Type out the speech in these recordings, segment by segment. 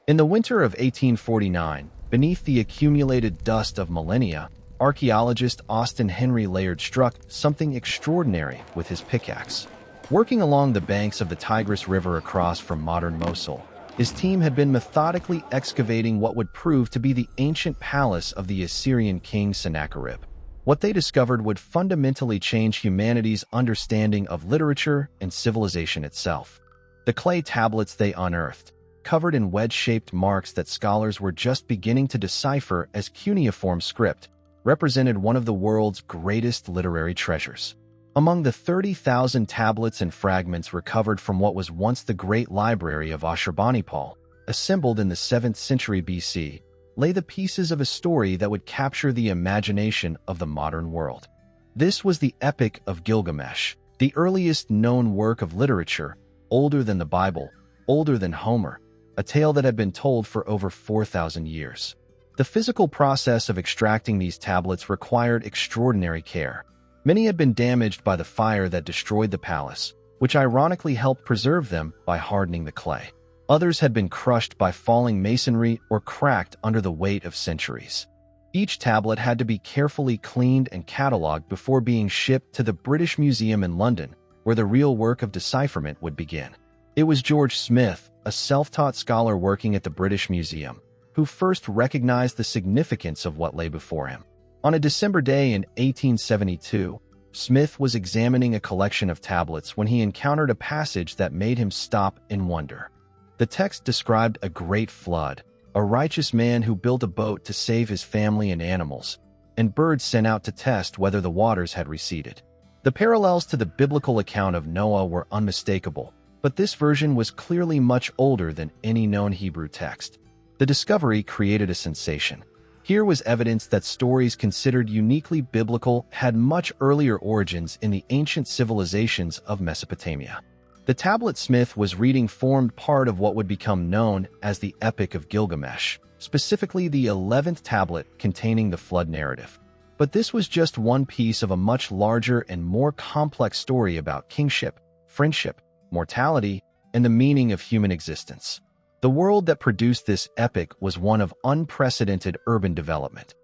In the winter of 1849, beneath the accumulated dust of millennia, archaeologist Austin Henry Layard struck something extraordinary with his pickaxe. Working along the banks of the Tigris River across from modern Mosul, his team had been methodically excavating what would prove to be the ancient palace of the Assyrian king Sennacherib. What they discovered would fundamentally change humanity's understanding of literature and civilization itself. The clay tablets they unearthed, covered in wedge-shaped marks that scholars were just beginning to decipher as cuneiform script, represented one of the world's greatest literary treasures. Among the 30,000 tablets and fragments recovered from what was once the Great Library of Ashurbanipal, assembled in the 7th century BC, lay the pieces of a story that would capture the imagination of the modern world. This was the Epic of Gilgamesh, the earliest known work of literature, older than the Bible, older than Homer, a tale that had been told for over 4,000 years. The physical process of extracting these tablets required extraordinary care. Many had been damaged by the fire that destroyed the palace, which ironically helped preserve them by hardening the clay. Others had been crushed by falling masonry or cracked under the weight of centuries. Each tablet had to be carefully cleaned and catalogued before being shipped to the British Museum in London, where the real work of decipherment would begin. It was George Smith, a self-taught scholar working at the British Museum, who first recognized the significance of what lay before him. On a December day in 1872, Smith was examining a collection of tablets when he encountered a passage that made him stop in wonder. The text described a great flood, a righteous man who built a boat to save his family and animals, and birds sent out to test whether the waters had receded. The parallels to the biblical account of Noah were unmistakable, but this version was clearly much older than any known Hebrew text. The discovery created a sensation. Here was evidence that stories considered uniquely biblical had much earlier origins in the ancient civilizations of Mesopotamia. The tablet Smith was reading formed part of what would become known as the Epic of Gilgamesh, specifically the 11th tablet containing the flood narrative. But this was just one piece of a much larger and more complex story about kingship, friendship, mortality, and the meaning of human existence. The world that produced this epic was one of unprecedented urban development.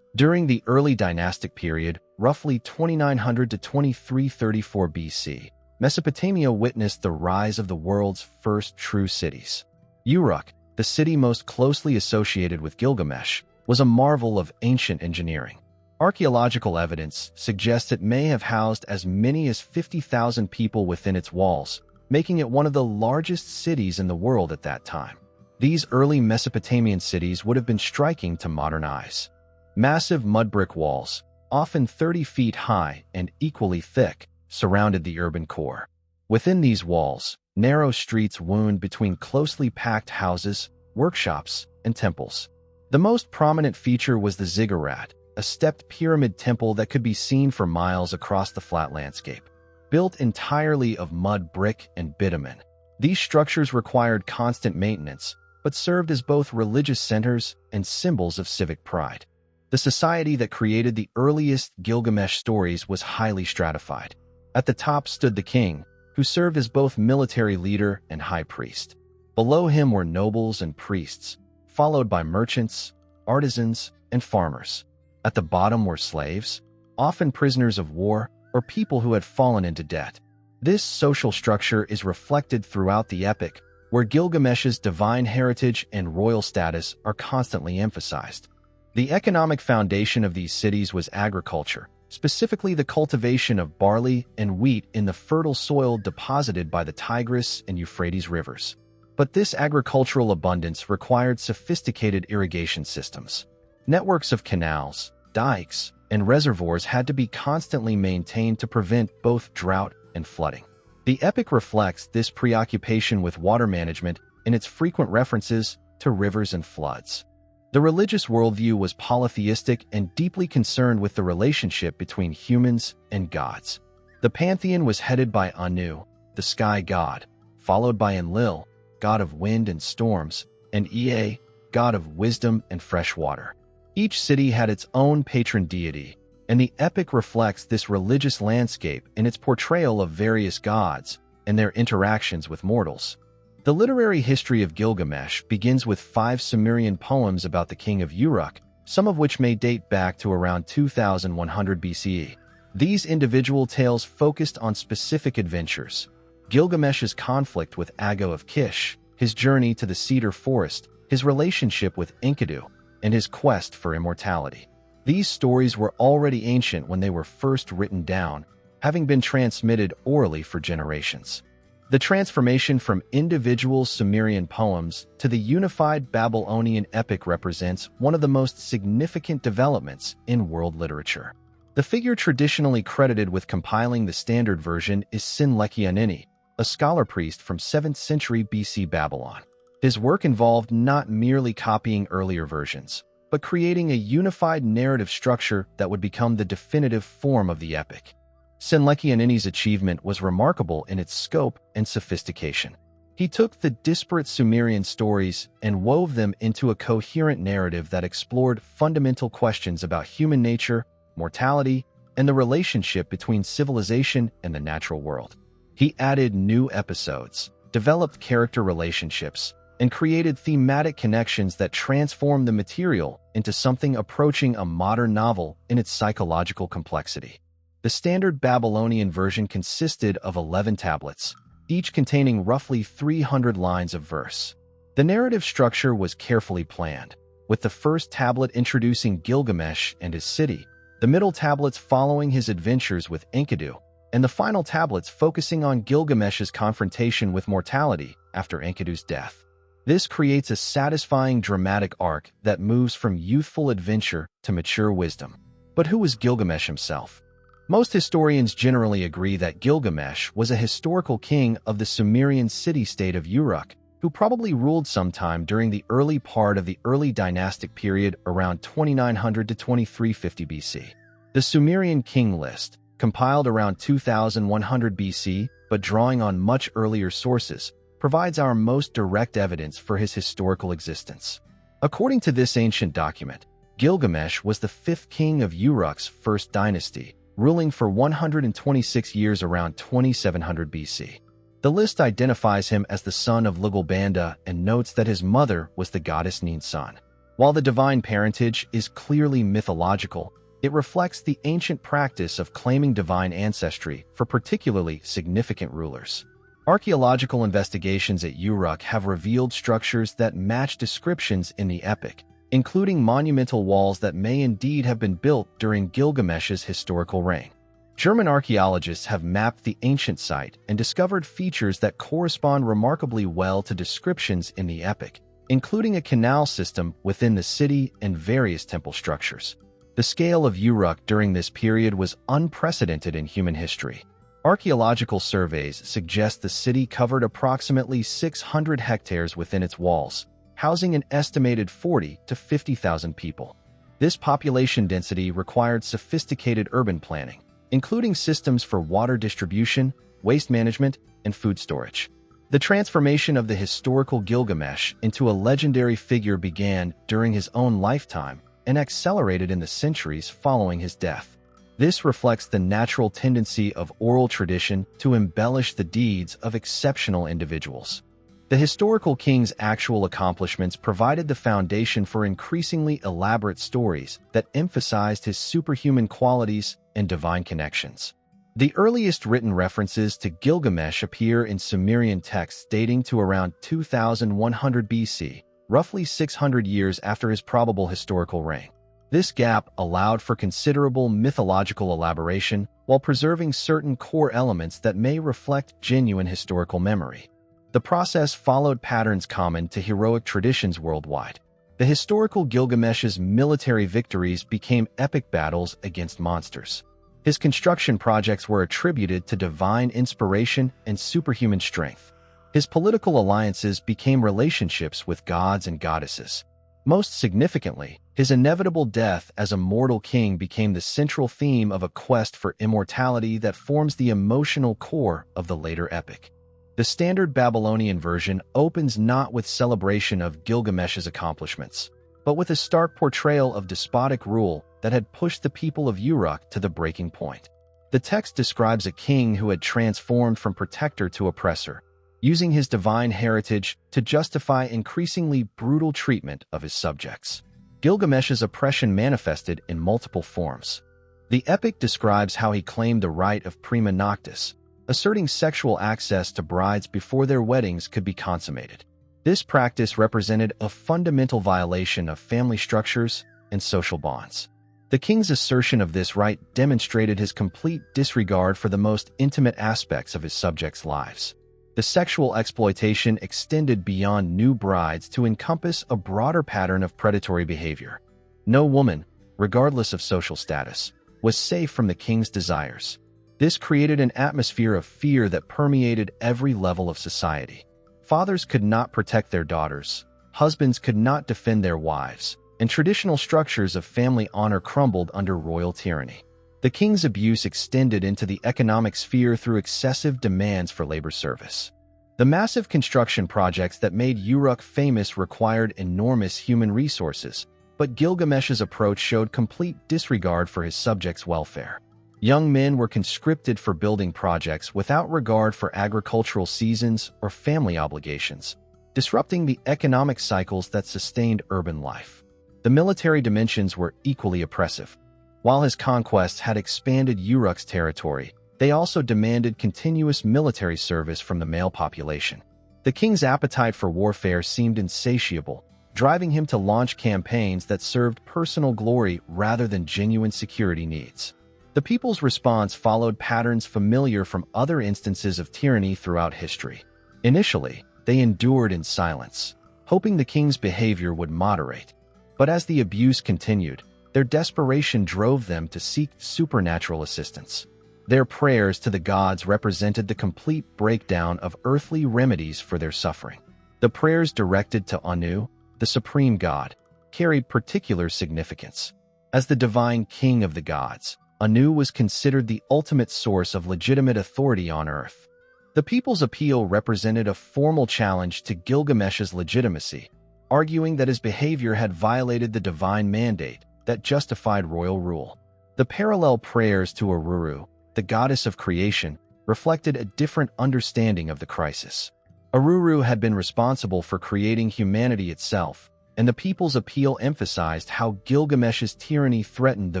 During the early dynastic period, roughly 2900 to 2334 BC, Mesopotamia witnessed the rise of the world's first true cities. Uruk, the city most closely associated with Gilgamesh, was a marvel of ancient engineering. Archaeological evidence suggests it may have housed as many as 50,000 people within its walls, making it one of the largest cities in the world at that time. These early Mesopotamian cities would have been striking to modern eyes. Massive mud brick walls, often 30 feet high and equally thick, surrounded the urban core. Within these walls, narrow streets wound between closely packed houses, workshops, and temples. The most prominent feature was the ziggurat, a stepped pyramid temple that could be seen for miles across the flat landscape. Built entirely of mud brick and bitumen, these structures required constant maintenance, but served as both religious centers and symbols of civic pride. The society that created the earliest Gilgamesh stories was highly stratified. At the top stood the king, who served as both military leader and high priest. Below him were nobles and priests, followed by merchants, artisans, and farmers. At the bottom were slaves, often prisoners of war or people who had fallen into debt. This social structure is reflected throughout the epic, where Gilgamesh's divine heritage and royal status are constantly emphasized. The economic foundation of these cities was agriculture, specifically the cultivation of barley and wheat in the fertile soil deposited by the Tigris and Euphrates rivers. But this agricultural abundance required sophisticated irrigation systems. Networks of canals, dikes, and reservoirs had to be constantly maintained to prevent both drought and flooding. The epic reflects this preoccupation with water management in its frequent references to rivers and floods. The religious worldview was polytheistic and deeply concerned with the relationship between humans and gods. The pantheon was headed by Anu, the sky god, followed by Enlil, god of wind and storms, and Ea, god of wisdom and fresh water. Each city had its own patron deity, and the epic reflects this religious landscape in its portrayal of various gods and their interactions with mortals. The literary history of Gilgamesh begins with 5 Sumerian poems about the king of Uruk, some of which may date back to around 2100 BCE. These individual tales focused on specific adventures: Gilgamesh's conflict with Ago of Kish, his journey to the Cedar Forest, his relationship with Enkidu, and his quest for immortality. These stories were already ancient when they were first written down, having been transmitted orally for generations. The transformation from individual Sumerian poems to the unified Babylonian epic represents one of the most significant developments in world literature. The figure traditionally credited with compiling the standard version is Sinlekianini, a scholar priest from 7th century BC Babylon. His work involved not merely copying earlier versions, but creating a unified narrative structure that would become the definitive form of the epic. Sinlekianini's achievement was remarkable in its scope and sophistication. He took the disparate Sumerian stories and wove them into a coherent narrative that explored fundamental questions about human nature, mortality, and the relationship between civilization and the natural world. He added new episodes, developed character relationships, and created thematic connections that transformed the material into something approaching a modern novel in its psychological complexity. The standard Babylonian version consisted of 11 tablets, each containing roughly 300 lines of verse. The narrative structure was carefully planned, with the first tablet introducing Gilgamesh and his city, the middle tablets following his adventures with Enkidu, and the final tablets focusing on Gilgamesh's confrontation with mortality after Enkidu's death. This creates a satisfying dramatic arc that moves from youthful adventure to mature wisdom. But who was Gilgamesh himself? Most historians generally agree that Gilgamesh was a historical king of the Sumerian city-state of Uruk, who probably ruled sometime during the early part of the early dynastic period around 2900 to 2350 BC. The Sumerian king list, compiled around 2100 BC but drawing on much earlier sources, provides our most direct evidence for his historical existence. According to this ancient document, Gilgamesh was the 5th king of Uruk's first dynasty, ruling for 126 years around 2700 BC. The list identifies him as the son of Lugalbanda and notes that his mother was the goddess Ninsun. While the divine parentage is clearly mythological, it reflects the ancient practice of claiming divine ancestry for particularly significant rulers. Archaeological investigations at Uruk have revealed structures that match descriptions in the epic, including monumental walls that may indeed have been built during Gilgamesh's historical reign. German archaeologists have mapped the ancient site and discovered features that correspond remarkably well to descriptions in the epic, including a canal system within the city and various temple structures. The scale of Uruk during this period was unprecedented in human history. Archaeological surveys suggest the city covered approximately 600 hectares within its walls, housing an estimated 40 to 50,000 people. This population density required sophisticated urban planning, including systems for water distribution, waste management, and food storage. The transformation of the historical Gilgamesh into a legendary figure began during his own lifetime and accelerated in the centuries following his death. This reflects the natural tendency of oral tradition to embellish the deeds of exceptional individuals. The historical king's actual accomplishments provided the foundation for increasingly elaborate stories that emphasized his superhuman qualities and divine connections. The earliest written references to Gilgamesh appear in Sumerian texts dating to around 2100 BC, roughly 600 years after his probable historical reign. This gap allowed for considerable mythological elaboration while preserving certain core elements that may reflect genuine historical memory. The process followed patterns common to heroic traditions worldwide. The historical Gilgamesh's military victories became epic battles against monsters. His construction projects were attributed to divine inspiration and superhuman strength. His political alliances became relationships with gods and goddesses. Most significantly, his inevitable death as a mortal king became the central theme of a quest for immortality that forms the emotional core of the later epic. The standard Babylonian version opens not with celebration of Gilgamesh's accomplishments, but with a stark portrayal of despotic rule that had pushed the people of Uruk to the breaking point. The text describes a king who had transformed from protector to oppressor, using his divine heritage to justify increasingly brutal treatment of his subjects. Gilgamesh's oppression manifested in multiple forms. The epic describes how he claimed the right of prima noctis, asserting sexual access to brides before their weddings could be consummated. This practice represented a fundamental violation of family structures and social bonds. The king's assertion of this right demonstrated his complete disregard for the most intimate aspects of his subjects' lives. The sexual exploitation extended beyond new brides to encompass a broader pattern of predatory behavior. No woman, regardless of social status, was safe from the king's desires. This created an atmosphere of fear that permeated every level of society. Fathers could not protect their daughters, husbands could not defend their wives, and traditional structures of family honor crumbled under royal tyranny. The king's abuse extended into the economic sphere through excessive demands for labor service. The massive construction projects that made Uruk famous required enormous human resources, but Gilgamesh's approach showed complete disregard for his subjects' welfare. Young men were conscripted for building projects without regard for agricultural seasons or family obligations, disrupting the economic cycles that sustained urban life. The military dimensions were equally oppressive. While his conquests had expanded Uruk's territory, they also demanded continuous military service from the male population. The king's appetite for warfare seemed insatiable, driving him to launch campaigns that served personal glory rather than genuine security needs. The people's response followed patterns familiar from other instances of tyranny throughout history. Initially, they endured in silence, hoping the king's behavior would moderate. But as the abuse continued, their desperation drove them to seek supernatural assistance. Their prayers to the gods represented the complete breakdown of earthly remedies for their suffering. The prayers directed to Anu, the supreme god, carried particular significance. As the divine king of the gods, Anu was considered the ultimate source of legitimate authority on earth. The people's appeal represented a formal challenge to Gilgamesh's legitimacy, arguing that his behavior had violated the divine mandate that justified royal rule. The parallel prayers to Uruk, the goddess of creation, reflected a different understanding of the crisis. Uruk had been responsible for creating humanity itself, and the people's appeal emphasized how Gilgamesh's tyranny threatened the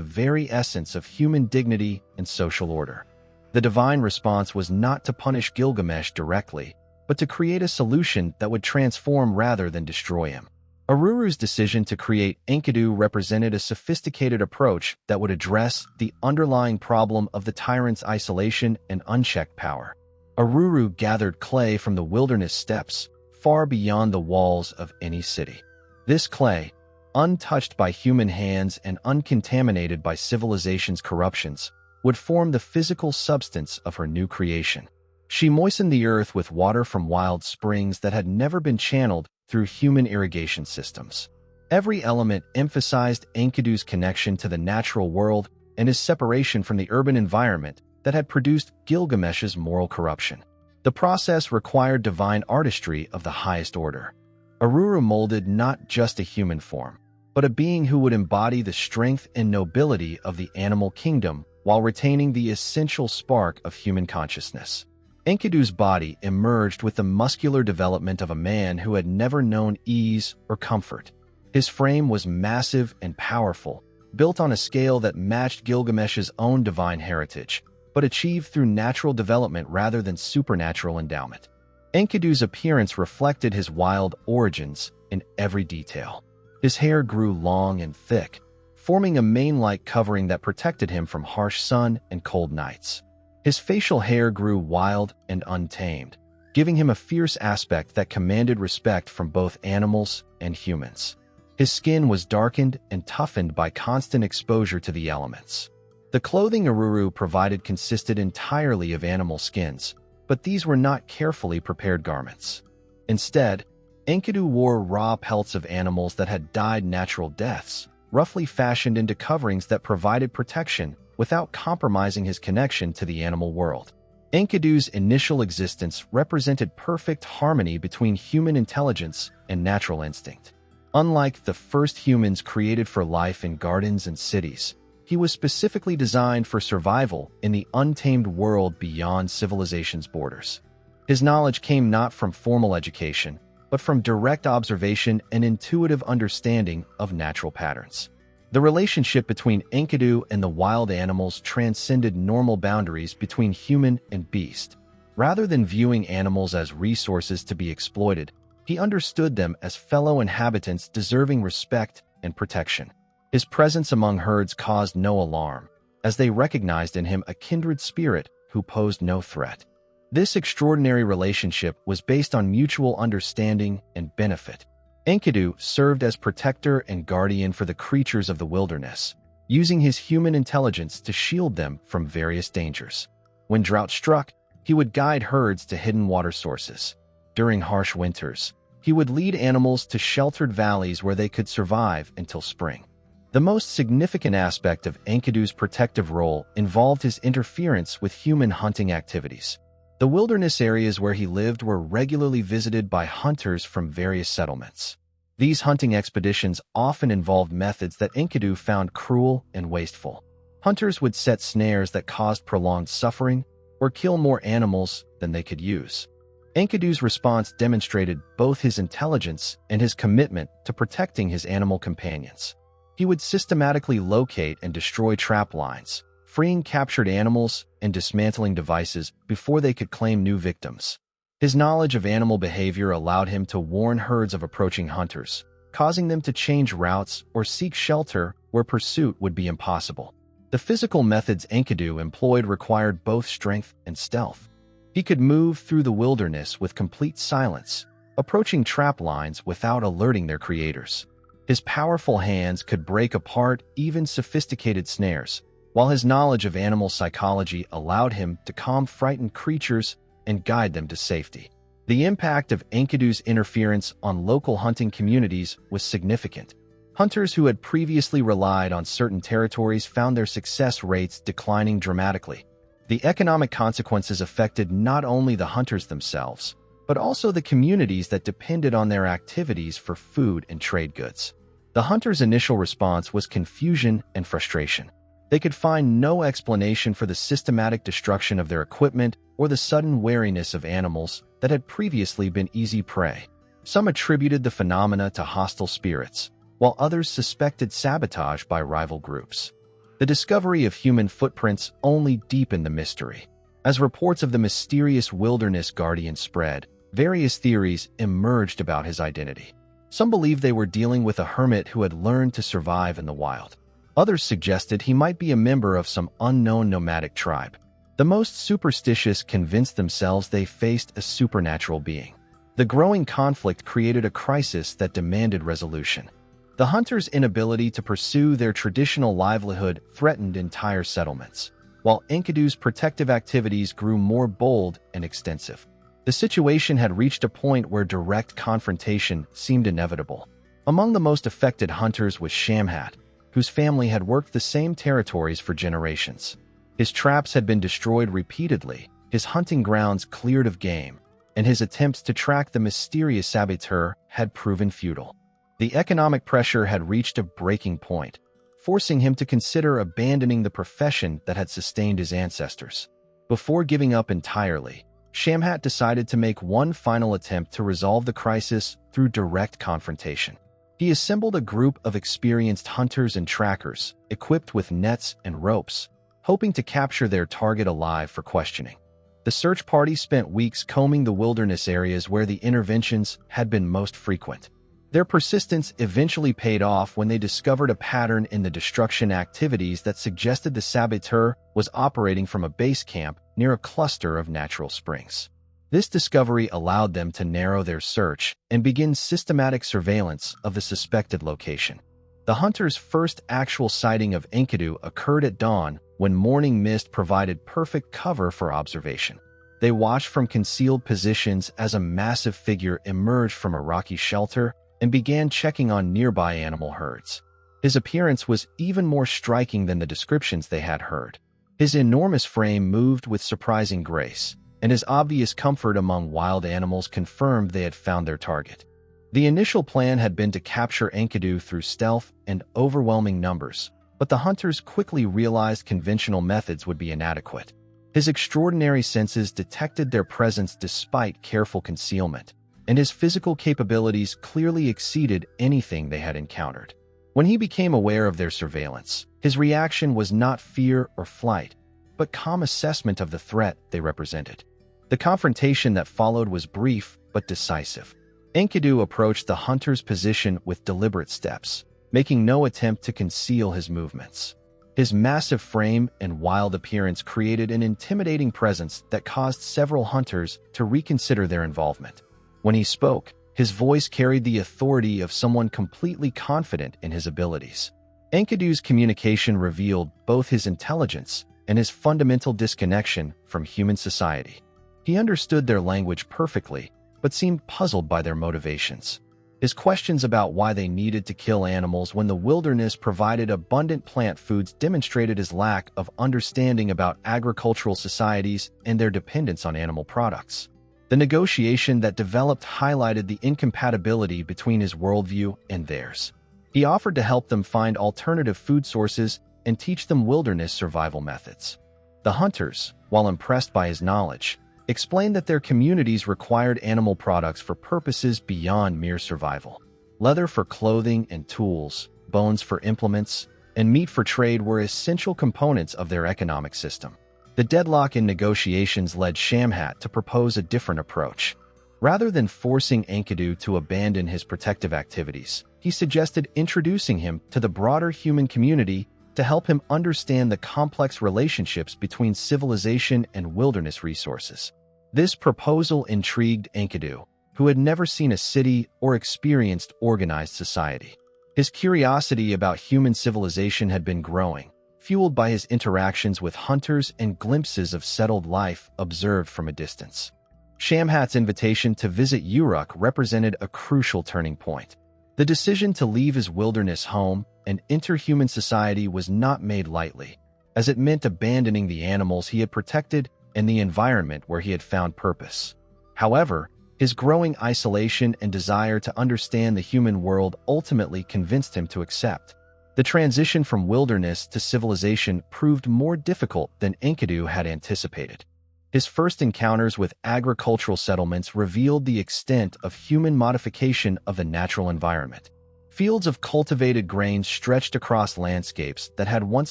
very essence of human dignity and social order. The divine response was not to punish Gilgamesh directly, but to create a solution that would transform rather than destroy him. Uruk's decision to create Enkidu represented a sophisticated approach that would address the underlying problem of the tyrant's isolation and unchecked power. Uruk gathered clay from the wilderness steppes, far beyond the walls of any city. This clay, untouched by human hands and uncontaminated by civilization's corruptions, would form the physical substance of her new creation. She moistened the earth with water from wild springs that had never been channeled through human irrigation systems. Every element emphasized Enkidu's connection to the natural world and his separation from the urban environment that had produced Gilgamesh's moral corruption. The process required divine artistry of the highest order. Uruk molded not just a human form, but a being who would embody the strength and nobility of the animal kingdom while retaining the essential spark of human consciousness. Enkidu's body emerged with the muscular development of a man who had never known ease or comfort. His frame was massive and powerful, built on a scale that matched Gilgamesh's own divine heritage, but achieved through natural development rather than supernatural endowment. Enkidu's appearance reflected his wild origins in every detail. His hair grew long and thick, forming a mane-like covering that protected him from harsh sun and cold nights. His facial hair grew wild and untamed, giving him a fierce aspect that commanded respect from both animals and humans. His skin was darkened and toughened by constant exposure to the elements. The clothing Uruk provided consisted entirely of animal skins, but these were not carefully prepared garments. Instead, Enkidu wore raw pelts of animals that had died natural deaths, roughly fashioned into coverings that provided protection without compromising his connection to the animal world. Enkidu's initial existence represented perfect harmony between human intelligence and natural instinct. Unlike the first humans created for life in gardens and cities, he was specifically designed for survival in the untamed world beyond civilization's borders. His knowledge came not from formal education, but from direct observation and intuitive understanding of natural patterns. The relationship between Enkidu and the wild animals transcended normal boundaries between human and beast. Rather than viewing animals as resources to be exploited, he understood them as fellow inhabitants deserving respect and protection. His presence among herds caused no alarm, as they recognized in him a kindred spirit who posed no threat. This extraordinary relationship was based on mutual understanding and benefit. Enkidu served as protector and guardian for the creatures of the wilderness, using his human intelligence to shield them from various dangers. When drought struck, he would guide herds to hidden water sources. During harsh winters, he would lead animals to sheltered valleys where they could survive until spring. The most significant aspect of Enkidu's protective role involved his interference with human hunting activities. The wilderness areas where he lived were regularly visited by hunters from various settlements. These hunting expeditions often involved methods that Enkidu found cruel and wasteful. Hunters would set snares that caused prolonged suffering or kill more animals than they could use. Enkidu's response demonstrated both his intelligence and his commitment to protecting his animal companions. He would systematically locate and destroy trap lines, freeing captured animals and dismantling devices before they could claim new victims. His knowledge of animal behavior allowed him to warn herds of approaching hunters, causing them to change routes or seek shelter where pursuit would be impossible. The physical methods Enkidu employed required both strength and stealth. He could move through the wilderness with complete silence, approaching trap lines without alerting their creators. His powerful hands could break apart even sophisticated snares, while his knowledge of animal psychology allowed him to calm frightened creatures and guide them to safety. The impact of Enkidu's interference on local hunting communities was significant. Hunters who had previously relied on certain territories found their success rates declining dramatically. The economic consequences affected not only the hunters themselves, but also the communities that depended on their activities for food and trade goods. The hunters' initial response was confusion and frustration. They could find no explanation for the systematic destruction of their equipment or the sudden wariness of animals that had previously been easy prey. Some attributed the phenomena to hostile spirits, while others suspected sabotage by rival groups. The discovery of human footprints only deepened the mystery. As reports of the mysterious wilderness guardian spread, various theories emerged about his identity. Some believed they were dealing with a hermit who had learned to survive in the wild. Others suggested he might be a member of some unknown nomadic tribe. The most superstitious convinced themselves they faced a supernatural being. The growing conflict created a crisis that demanded resolution. The hunters' inability to pursue their traditional livelihood threatened entire settlements, while Enkidu's protective activities grew more bold and extensive. The situation had reached a point where direct confrontation seemed inevitable. Among the most affected hunters was Shamhat, whose family had worked the same territories for generations. His traps had been destroyed repeatedly, his hunting grounds cleared of game, and his attempts to track the mysterious saboteur had proven futile. The economic pressure had reached a breaking point, forcing him to consider abandoning the profession that had sustained his ancestors. Before giving up entirely, Shamhat decided to make one final attempt to resolve the crisis through direct confrontation. He assembled a group of experienced hunters and trackers, equipped with nets and ropes, hoping to capture their target alive for questioning. The search party spent weeks combing the wilderness areas where the interventions had been most frequent. Their persistence eventually paid off when they discovered a pattern in the destruction activities that suggested the saboteur was operating from a base camp near a cluster of natural springs. This discovery allowed them to narrow their search and begin systematic surveillance of the suspected location. The hunters' first actual sighting of Enkidu occurred at dawn when morning mist provided perfect cover for observation. They watched from concealed positions as a massive figure emerged from a rocky shelter and began checking on nearby animal herds. His appearance was even more striking than the descriptions they had heard. His enormous frame moved with surprising grace, and his obvious comfort among wild animals confirmed they had found their target. The initial plan had been to capture Enkidu through stealth and overwhelming numbers, but the hunters quickly realized conventional methods would be inadequate. His extraordinary senses detected their presence despite careful concealment, and his physical capabilities clearly exceeded anything they had encountered. When he became aware of their surveillance, his reaction was not fear or flight, but calm assessment of the threat they represented. The confrontation that followed was brief but decisive. Enkidu approached the hunter's position with deliberate steps, making no attempt to conceal his movements. His massive frame and wild appearance created an intimidating presence that caused several hunters to reconsider their involvement. When he spoke, his voice carried the authority of someone completely confident in his abilities. Enkidu's communication revealed both his intelligence and his fundamental disconnection from human society. He understood their language perfectly, but seemed puzzled by their motivations. His questions about why they needed to kill animals when the wilderness provided abundant plant foods demonstrated his lack of understanding about agricultural societies and their dependence on animal products. The negotiation that developed highlighted the incompatibility between his worldview and theirs. He offered to help them find alternative food sources and teach them wilderness survival methods. The hunters, while impressed by his knowledge, explained that their communities required animal products for purposes beyond mere survival. Leather for clothing and tools, bones for implements, and meat for trade were essential components of their economic system. The deadlock in negotiations led Shamhat to propose a different approach. Rather than forcing Enkidu to abandon his protective activities, he suggested introducing him to the broader human community to help him understand the complex relationships between civilization and wilderness resources. This proposal intrigued Enkidu, who had never seen a city or experienced organized society. His curiosity about human civilization had been growing, fueled by his interactions with hunters and glimpses of settled life observed from a distance. Shamhat's invitation to visit Uruk represented a crucial turning point. The decision to leave his wilderness home and enter human society was not made lightly, as it meant abandoning the animals he had protected and the environment where he had found purpose. However, his growing isolation and desire to understand the human world ultimately convinced him to accept. The transition from wilderness to civilization proved more difficult than Enkidu had anticipated. His first encounters with agricultural settlements revealed the extent of human modification of the natural environment. Fields of cultivated grain stretched across landscapes that had once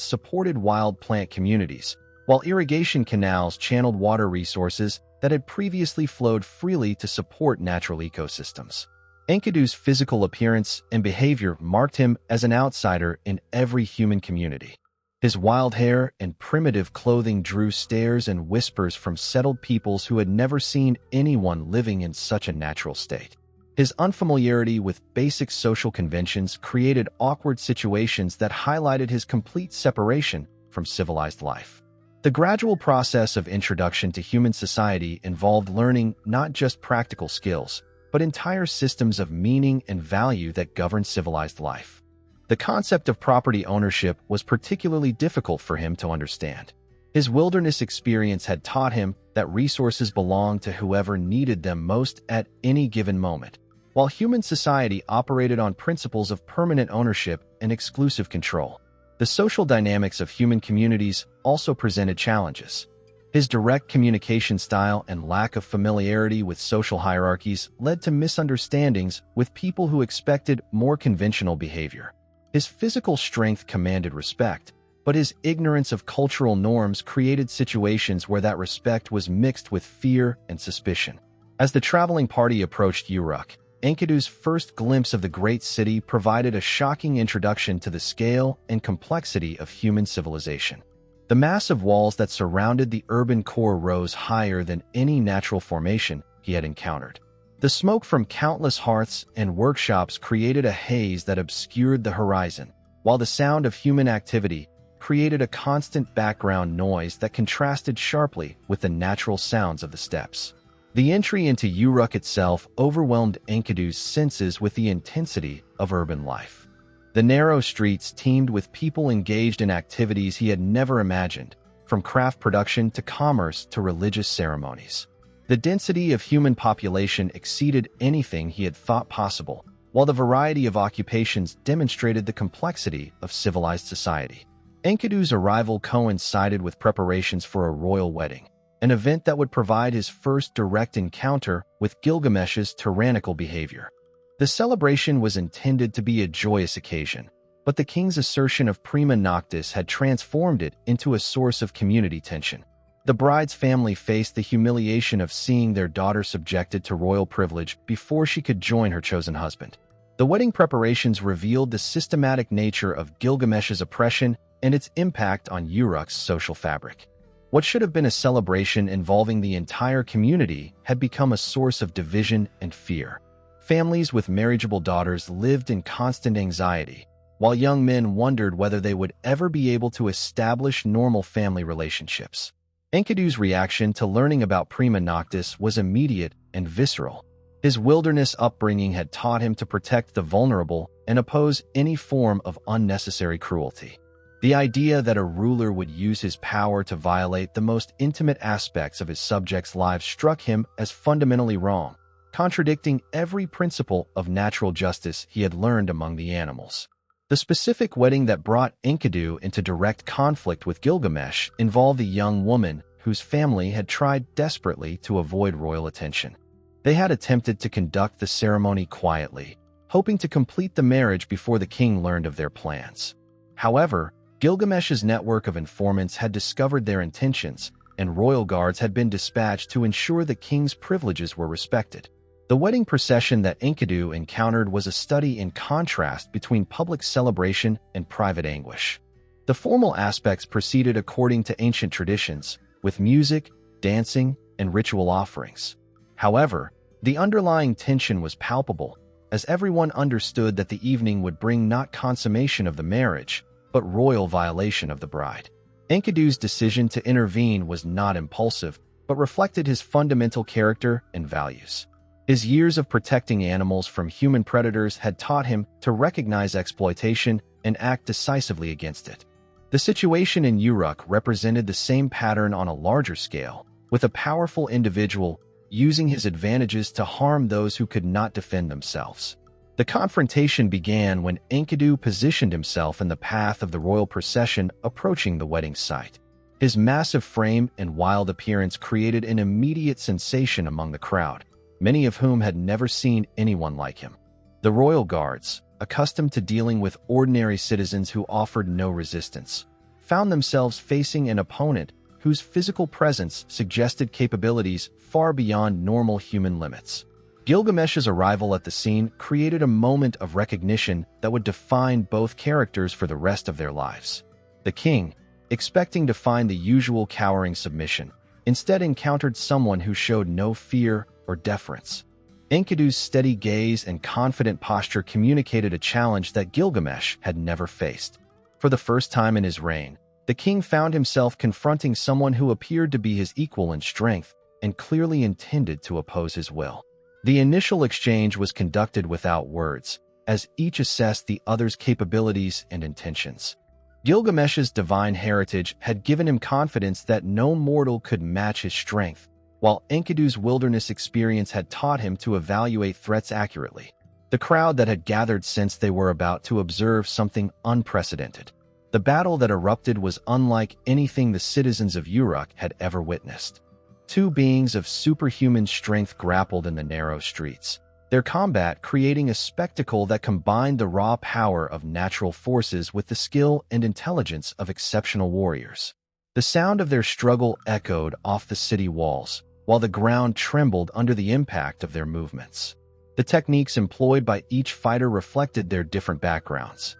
supported wild plant communities, while irrigation canals channeled water resources that had previously flowed freely to support natural ecosystems. Enkidu's physical appearance and behavior marked him as an outsider in every human community. His wild hair and primitive clothing drew stares and whispers from settled peoples who had never seen anyone living in such a natural state. His unfamiliarity with basic social conventions created awkward situations that highlighted his complete separation from civilized life. The gradual process of introduction to human society involved learning not just practical skills, but entire systems of meaning and value that govern civilized life. The concept of property ownership was particularly difficult for him to understand. His wilderness experience had taught him that resources belonged to whoever needed them most at any given moment, while human society operated on principles of permanent ownership and exclusive control. The social dynamics of human communities also presented challenges. His direct communication style and lack of familiarity with social hierarchies led to misunderstandings with people who expected more conventional behavior. His physical strength commanded respect, but his ignorance of cultural norms created situations where that respect was mixed with fear and suspicion. As the traveling party approached Uruk, Enkidu's first glimpse of the great city provided a shocking introduction to the scale and complexity of human civilization. The massive walls that surrounded the urban core rose higher than any natural formation he had encountered. The smoke from countless hearths and workshops created a haze that obscured the horizon, while the sound of human activity created a constant background noise that contrasted sharply with the natural sounds of the steppes. The entry into Uruk itself overwhelmed Enkidu's senses with the intensity of urban life. The narrow streets teemed with people engaged in activities he had never imagined, from craft production to commerce to religious ceremonies. The density of human population exceeded anything he had thought possible, while the variety of occupations demonstrated the complexity of civilized society. Enkidu's arrival coincided with preparations for a royal wedding, an event that would provide his first direct encounter with Gilgamesh's tyrannical behavior. The celebration was intended to be a joyous occasion, but the king's assertion of prima noctis had transformed it into a source of community tension. The bride's family faced the humiliation of seeing their daughter subjected to royal privilege before she could join her chosen husband. The wedding preparations revealed the systematic nature of Gilgamesh's oppression and its impact on Uruk's social fabric. What should have been a celebration involving the entire community had become a source of division and fear. Families with marriageable daughters lived in constant anxiety, while young men wondered whether they would ever be able to establish normal family relationships. Enkidu's reaction to learning about prima noctis was immediate and visceral. His wilderness upbringing had taught him to protect the vulnerable and oppose any form of unnecessary cruelty. The idea that a ruler would use his power to violate the most intimate aspects of his subjects' lives struck him as fundamentally wrong, contradicting every principle of natural justice he had learned among the animals. The specific wedding that brought Enkidu into direct conflict with Gilgamesh involved a young woman whose family had tried desperately to avoid royal attention. They had attempted to conduct the ceremony quietly, hoping to complete the marriage before the king learned of their plans. However, Gilgamesh's network of informants had discovered their intentions, and royal guards had been dispatched to ensure the king's privileges were respected. The wedding procession that Enkidu encountered was a study in contrast between public celebration and private anguish. The formal aspects proceeded according to ancient traditions, with music, dancing, and ritual offerings. However, the underlying tension was palpable, as everyone understood that the evening would bring not consummation of the marriage, but royal violation of the bride. Enkidu's decision to intervene was not impulsive, but reflected his fundamental character and values. His years of protecting animals from human predators had taught him to recognize exploitation and act decisively against it. The situation in Uruk represented the same pattern on a larger scale, with a powerful individual using his advantages to harm those who could not defend themselves. The confrontation began when Enkidu positioned himself in the path of the royal procession approaching the wedding site. His massive frame and wild appearance created an immediate sensation among the crowd, many of whom had never seen anyone like him. The royal guards, accustomed to dealing with ordinary citizens who offered no resistance, found themselves facing an opponent whose physical presence suggested capabilities far beyond normal human limits. Gilgamesh's arrival at the scene created a moment of recognition that would define both characters for the rest of their lives. The king, expecting to find the usual cowering submission, instead encountered someone who showed no fear or deference. Enkidu's steady gaze and confident posture communicated a challenge that Gilgamesh had never faced. For the first time in his reign, the king found himself confronting someone who appeared to be his equal in strength and clearly intended to oppose his will. The initial exchange was conducted without words, as each assessed the other's capabilities and intentions. Gilgamesh's divine heritage had given him confidence that no mortal could match his strength, while Enkidu's wilderness experience had taught him to evaluate threats accurately. The crowd that had gathered sensed they were about to observe something unprecedented. The battle that erupted was unlike anything the citizens of Uruk had ever witnessed. Two beings of superhuman strength grappled in the narrow streets, their combat creating a spectacle that combined the raw power of natural forces with the skill and intelligence of exceptional warriors. The sound of their struggle echoed off the city walls, while the ground trembled under the impact of their movements. The techniques employed by each fighter reflected their different backgrounds.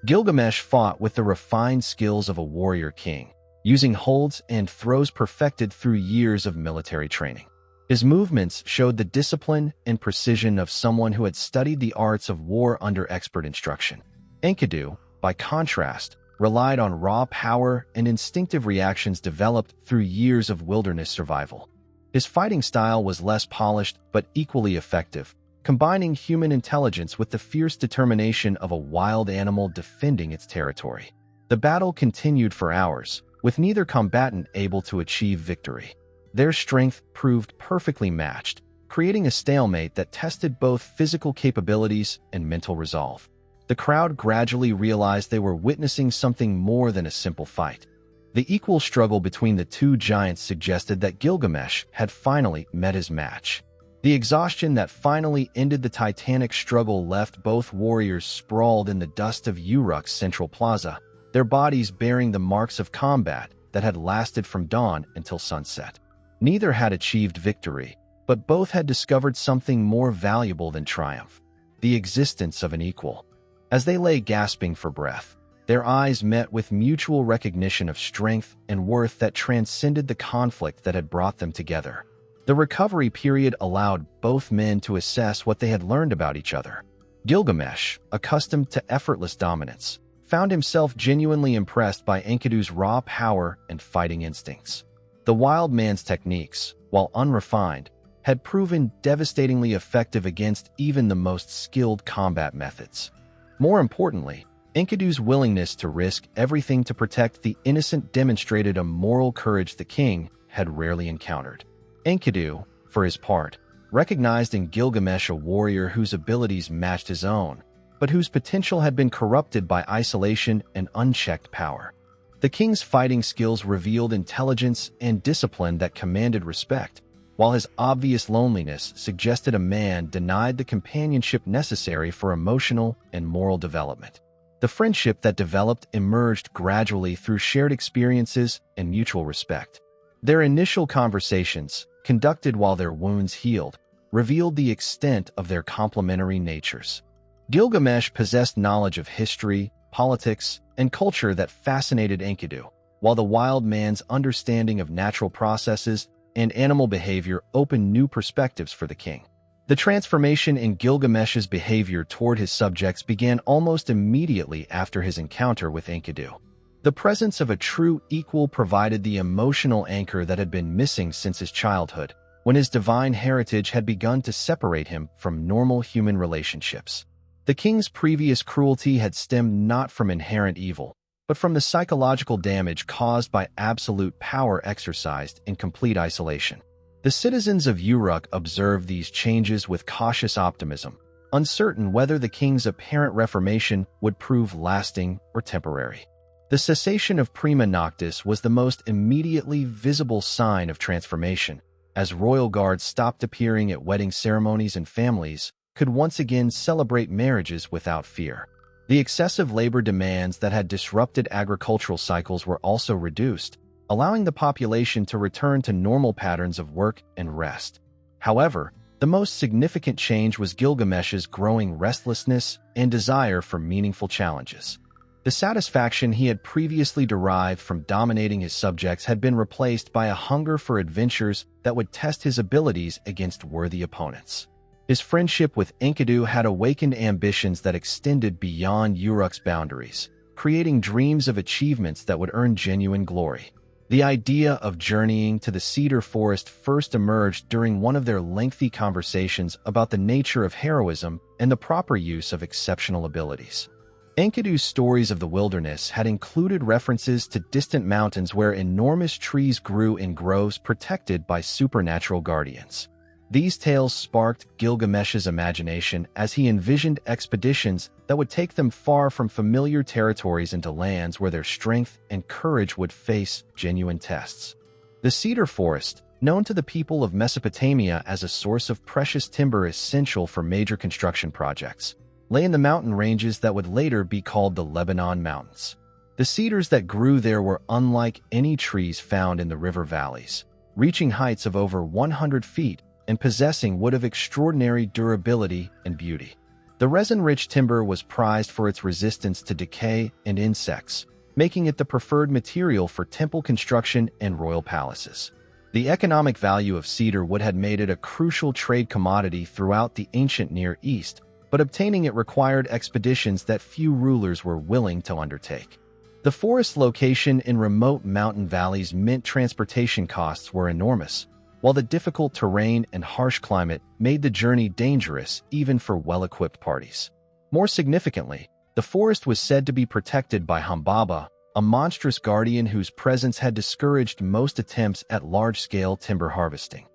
Gilgamesh fought with the refined skills of a warrior king, using holds and throws perfected through years of military training. His movements showed the discipline and precision of someone who had studied the arts of war under expert instruction. Enkidu, by contrast, relied on raw power and instinctive reactions developed through years of wilderness survival. His fighting style was less polished but equally effective, combining human intelligence with the fierce determination of a wild animal defending its territory. The battle continued for hours, with neither combatant able to achieve victory. Their strength proved perfectly matched, creating a stalemate that tested both physical capabilities and mental resolve. the crowd gradually realized they were witnessing something more than a simple fight. The equal struggle between the two giants suggested that Gilgamesh had finally met his match. The exhaustion that finally ended the titanic struggle left both warriors sprawled in the dust of Uruk's central plaza, their bodies bearing the marks of combat that had lasted from dawn until sunset. Neither had achieved victory, but both had discovered something more valuable than triumph: the existence of an equal. As they lay gasping for breath, their eyes met with mutual recognition of strength and worth that transcended the conflict that had brought them together. The recovery period allowed both men to assess what they had learned about each other. Gilgamesh, accustomed to effortless dominance, found himself genuinely impressed by Enkidu's raw power and fighting instincts. The wild man's techniques, while unrefined, had proven devastatingly effective against even the most skilled combat methods. More importantly, Enkidu's willingness to risk everything to protect the innocent demonstrated a moral courage the king had rarely encountered. Enkidu, for his part, recognized in Gilgamesh a warrior whose abilities matched his own, but whose potential had been corrupted by isolation and unchecked power. The king's fighting skills revealed intelligence and discipline that commanded respect, while his obvious loneliness suggested a man denied the companionship necessary for emotional and moral development. The friendship that developed emerged gradually through shared experiences and mutual respect. Their initial conversations, conducted while their wounds healed, revealed the extent of their complementary natures. Gilgamesh possessed knowledge of history, politics, and culture that fascinated Enkidu, while the wild man's understanding of natural processes and animal behavior opened new perspectives for the king. The transformation in Gilgamesh's behavior toward his subjects began almost immediately after his encounter with Enkidu. The presence of a true equal provided the emotional anchor that had been missing since his childhood, when his divine heritage had begun to separate him from normal human relationships. The king's previous cruelty had stemmed not from inherent evil, but from the psychological damage caused by absolute power exercised in complete isolation. The citizens of Uruk observed these changes with cautious optimism, uncertain whether the king's apparent reformation would prove lasting or temporary. The cessation of prima noctis was the most immediately visible sign of transformation, as royal guards stopped appearing at wedding ceremonies and families could once again celebrate marriages without fear. The excessive labor demands that had disrupted agricultural cycles were also reduced, allowing the population to return to normal patterns of work and rest. However, the most significant change was Gilgamesh's growing restlessness and desire for meaningful challenges. The satisfaction he had previously derived from dominating his subjects had been replaced by a hunger for adventures that would test his abilities against worthy opponents. His friendship with Enkidu had awakened ambitions that extended beyond Uruk's boundaries, creating dreams of achievements that would earn genuine glory. The idea of journeying to the Cedar Forest first emerged during one of their lengthy conversations about the nature of heroism and the proper use of exceptional abilities. Enkidu's stories of the wilderness had included references to distant mountains where enormous trees grew in groves protected by supernatural guardians. These tales sparked Gilgamesh's imagination as he envisioned expeditions that would take them far from familiar territories into lands where their strength and courage would face genuine tests. The Cedar Forest, known to the people of Mesopotamia as a source of precious timber essential for major construction projects, lay in the mountain ranges that would later be called the Lebanon Mountains. The cedars that grew there were unlike any trees found in the river valleys, reaching heights of over 100 feet and possessing wood of extraordinary durability and beauty. The resin-rich timber was prized for its resistance to decay and insects, making it the preferred material for temple construction and royal palaces. The economic value of cedar wood had made it a crucial trade commodity throughout the ancient Near East, but obtaining it required expeditions that few rulers were willing to undertake. The forest's location in remote mountain valleys meant transportation costs were enormous, while the difficult terrain and harsh climate made the journey dangerous even for well-equipped parties. More significantly, the forest was said to be protected by Humbaba, a monstrous guardian whose presence had discouraged most attempts at large-scale timber harvesting.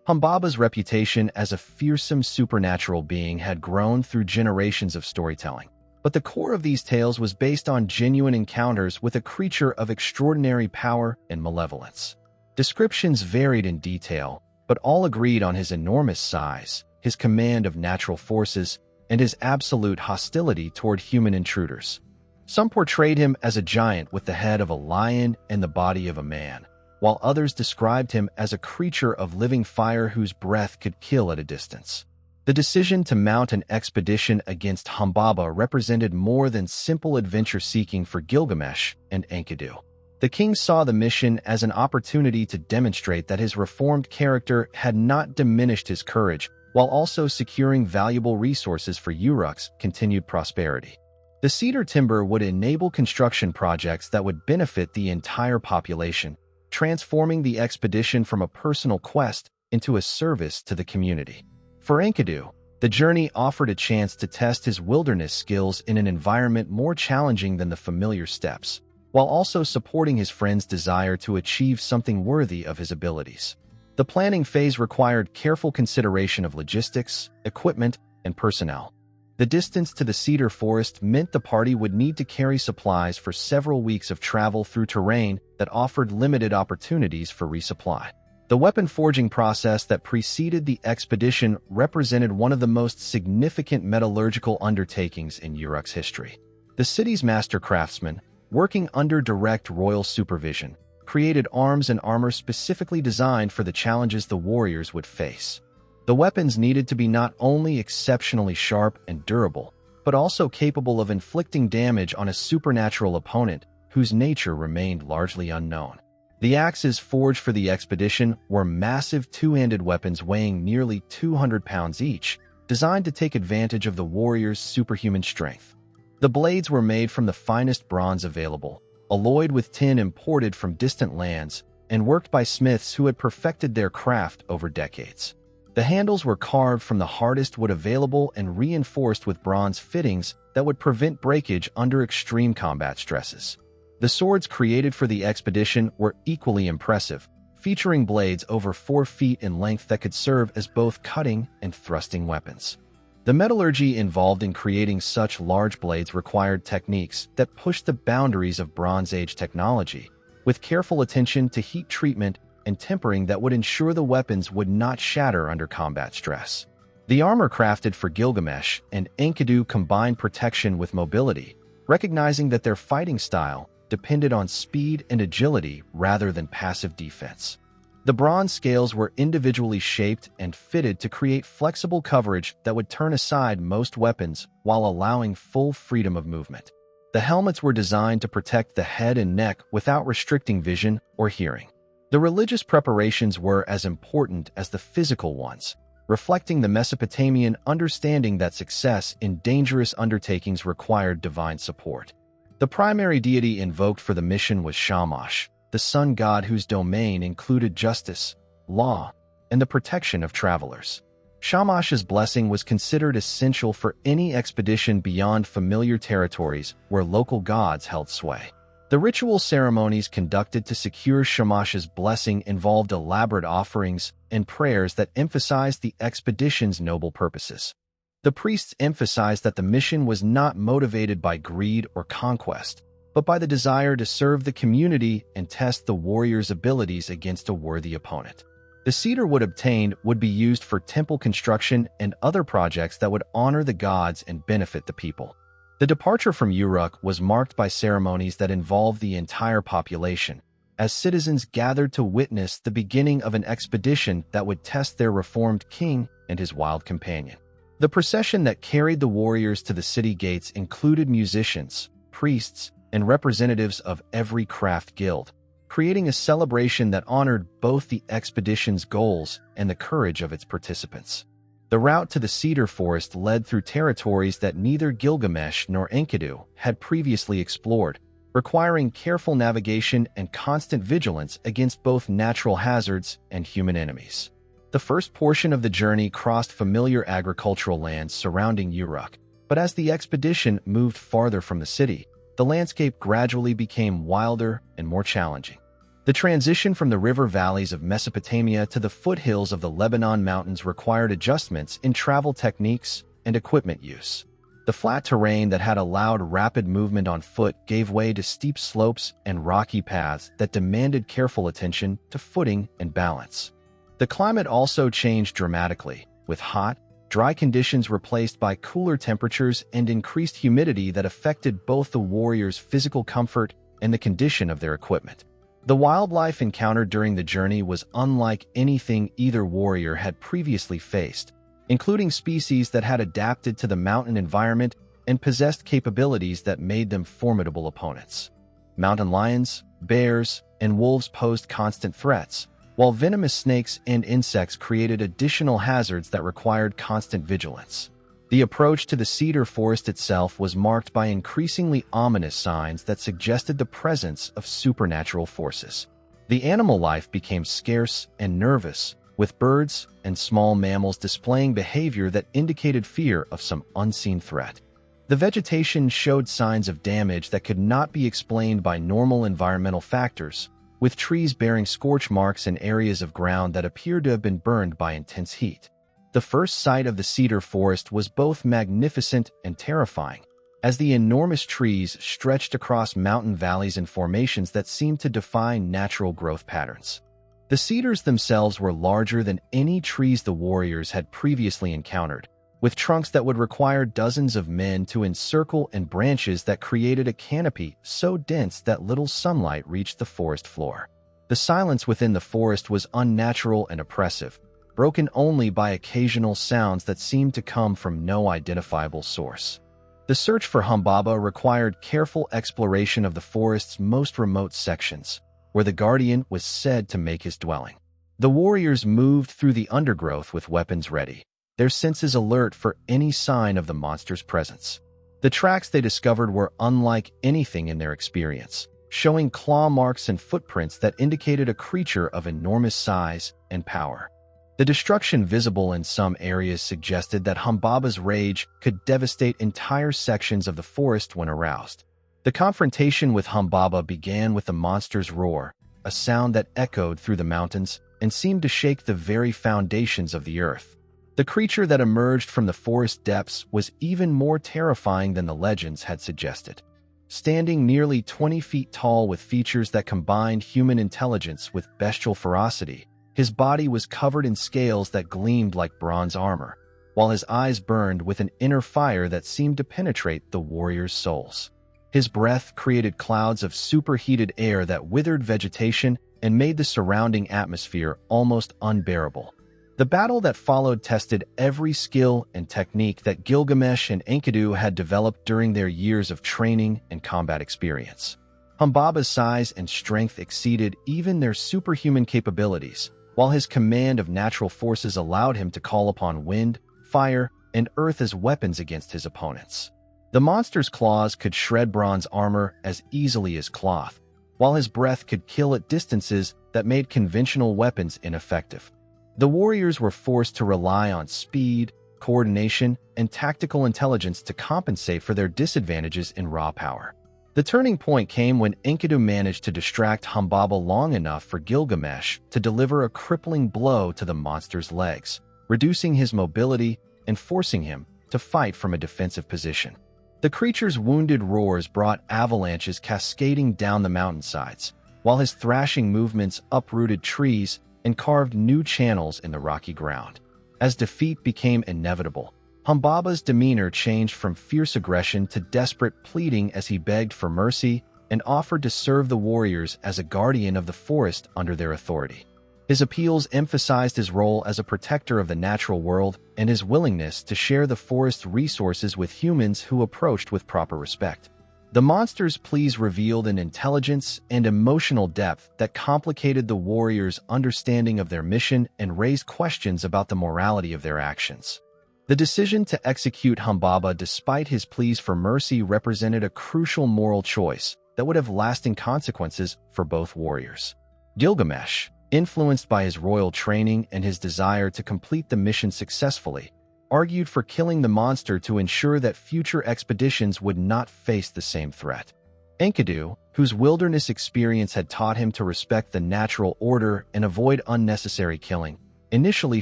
Humbaba's reputation as a fearsome supernatural being had grown through generations of storytelling, But the core of these tales was based on genuine encounters with a creature of extraordinary power and malevolence. Descriptions varied in detail, but all agreed on his enormous size, his command of natural forces, and his absolute hostility toward human intruders. Some portrayed him as a giant with the head of a lion and the body of a man, while others described him as a creature of living fire whose breath could kill at a distance. The decision to mount an expedition against Humbaba represented more than simple adventure-seeking for Gilgamesh and Enkidu. The king saw the mission as an opportunity to demonstrate that his reformed character had not diminished his courage, while also securing valuable resources for Uruk's continued prosperity. The cedar timber would enable construction projects that would benefit the entire population, transforming the expedition from a personal quest into a service to the community. For Enkidu, the journey offered a chance to test his wilderness skills in an environment more challenging than the familiar steppes, while also supporting his friend's desire to achieve something worthy of his abilities. The planning phase required careful consideration of logistics, equipment, and personnel. The distance to the Cedar Forest meant the party would need to carry supplies for several weeks of travel through terrain that offered limited opportunities for resupply. The weapon forging process that preceded the expedition represented one of the most significant metallurgical undertakings in Uruk's history. The city's master craftsmen, working under direct royal supervision, created arms and armor specifically designed for the challenges the warriors would face. The weapons needed to be not only exceptionally sharp and durable, but also capable of inflicting damage on a supernatural opponent whose nature remained largely unknown. The axes forged for the expedition were massive two-handed weapons weighing nearly 200 pounds each, designed to take advantage of the warriors' superhuman strength. The blades were made from the finest bronze available, alloyed with tin imported from distant lands, and worked by smiths who had perfected their craft over decades. The handles were carved from the hardest wood available and reinforced with bronze fittings that would prevent breakage under extreme combat stresses. The swords created for the expedition were equally impressive, featuring blades over 4 feet in length that could serve as both cutting and thrusting weapons. The metallurgy involved in creating such large blades required techniques that pushed the boundaries of Bronze Age technology, with careful attention to heat treatment and tempering that would ensure the weapons would not shatter under combat stress. The armor crafted for Gilgamesh and Enkidu combined protection with mobility, recognizing that their fighting style depended on speed and agility rather than passive defense. The bronze scales were individually shaped and fitted to create flexible coverage that would turn aside most weapons while allowing full freedom of movement. The helmets were designed to protect the head and neck without restricting vision or hearing. The religious preparations were as important as the physical ones, reflecting the Mesopotamian understanding that success in dangerous undertakings required divine support. The primary deity invoked for the mission was Shamash, the sun god whose domain included justice, law, and the protection of travelers. Shamash's blessing was considered essential for any expedition beyond familiar territories where local gods held sway. The ritual ceremonies conducted to secure Shamash's blessing involved elaborate offerings and prayers that emphasized the expedition's noble purposes. The priests emphasized that the mission was not motivated by greed or conquest, but by the desire to serve the community and test the warrior's abilities against a worthy opponent. The cedar wood obtained would be used for temple construction and other projects that would honor the gods and benefit the people. The departure from Uruk was marked by ceremonies that involved the entire population, as citizens gathered to witness the beginning of an expedition that would test their reformed king and his wild companion. The procession that carried the warriors to the city gates included musicians, priests, and representatives of every craft guild, creating a celebration that honored both the expedition's goals and the courage of its participants. The route to the Cedar Forest led through territories that neither Gilgamesh nor Enkidu had previously explored, requiring careful navigation and constant vigilance against both natural hazards and human enemies. The first portion of the journey crossed familiar agricultural lands surrounding Uruk, but as the expedition moved farther from the city, the landscape gradually became wilder and more challenging. The transition from the river valleys of Mesopotamia to the foothills of the Lebanon mountains required adjustments in travel techniques and equipment use. The flat terrain that had allowed rapid movement on foot gave way to steep slopes and rocky paths that demanded careful attention to footing and balance. The climate also changed dramatically, with hot, dry conditions replaced by cooler temperatures and increased humidity that affected both the warriors' physical comfort and the condition of their equipment. The wildlife encountered during the journey was unlike anything either warrior had previously faced, including species that had adapted to the mountain environment and possessed capabilities that made them formidable opponents. Mountain lions, bears, and wolves posed constant threats, while venomous snakes and insects created additional hazards that required constant vigilance. The approach to the Cedar Forest itself was marked by increasingly ominous signs that suggested the presence of supernatural forces. The animal life became scarce and nervous, with birds and small mammals displaying behavior that indicated fear of some unseen threat. The vegetation showed signs of damage that could not be explained by normal environmental factors, with trees bearing scorch marks in areas of ground that appeared to have been burned by intense heat. The first sight of the Cedar Forest was both magnificent and terrifying, as the enormous trees stretched across mountain valleys and formations that seemed to defy natural growth patterns. The cedars themselves were larger than any trees the warriors had previously encountered, with trunks that would require dozens of men to encircle and branches that created a canopy so dense that little sunlight reached the forest floor. The silence within the forest was unnatural and oppressive, broken only by occasional sounds that seemed to come from no identifiable source. The search for Humbaba required careful exploration of the forest's most remote sections, where the guardian was said to make his dwelling. The warriors moved through the undergrowth with weapons ready, their senses alert for any sign of the monster's presence. The tracks they discovered were unlike anything in their experience, showing claw marks and footprints that indicated a creature of enormous size and power. The destruction visible in some areas suggested that Humbaba's rage could devastate entire sections of the forest when aroused. The confrontation with Humbaba began with the monster's roar, a sound that echoed through the mountains and seemed to shake the very foundations of the earth. The creature that emerged from the forest depths was even more terrifying than the legends had suggested. Standing nearly 20 feet tall with features that combined human intelligence with bestial ferocity, his body was covered in scales that gleamed like bronze armor, while his eyes burned with an inner fire that seemed to penetrate the warriors' souls. His breath created clouds of superheated air that withered vegetation and made the surrounding atmosphere almost unbearable. The battle that followed tested every skill and technique that Gilgamesh and Enkidu had developed during their years of training and combat experience. Humbaba's size and strength exceeded even their superhuman capabilities, while his command of natural forces allowed him to call upon wind, fire, and earth as weapons against his opponents. The monster's claws could shred bronze armor as easily as cloth, while his breath could kill at distances that made conventional weapons ineffective. The warriors were forced to rely on speed, coordination, and tactical intelligence to compensate for their disadvantages in raw power. The turning point came when Enkidu managed to distract Humbaba long enough for Gilgamesh to deliver a crippling blow to the monster's legs, reducing his mobility and forcing him to fight from a defensive position. The creature's wounded roars brought avalanches cascading down the mountainsides, while his thrashing movements uprooted trees and carved new channels in the rocky ground. As defeat became inevitable, Humbaba's demeanor changed from fierce aggression to desperate pleading as he begged for mercy and offered to serve the warriors as a guardian of the forest under their authority. His appeals emphasized his role as a protector of the natural world and his willingness to share the forest's resources with humans who approached with proper respect. The monster's pleas revealed an intelligence and emotional depth that complicated the warriors' understanding of their mission and raised questions about the morality of their actions. The decision to execute Humbaba despite his pleas for mercy represented a crucial moral choice that would have lasting consequences for both warriors. Gilgamesh, influenced by his royal training and his desire to complete the mission successfully, argued for killing the monster to ensure that future expeditions would not face the same threat. Enkidu, whose wilderness experience had taught him to respect the natural order and avoid unnecessary killing, initially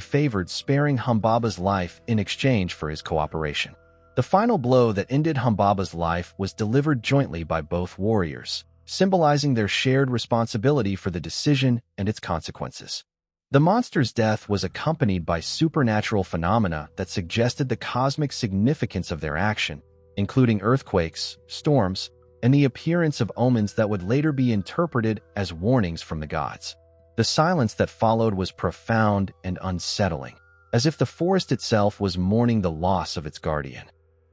favored sparing Humbaba's life in exchange for his cooperation. The final blow that ended Humbaba's life was delivered jointly by both warriors, symbolizing their shared responsibility for the decision and its consequences. The monster's death was accompanied by supernatural phenomena that suggested the cosmic significance of their action, including earthquakes, storms, and the appearance of omens that would later be interpreted as warnings from the gods. The silence that followed was profound and unsettling, as if the forest itself was mourning the loss of its guardian.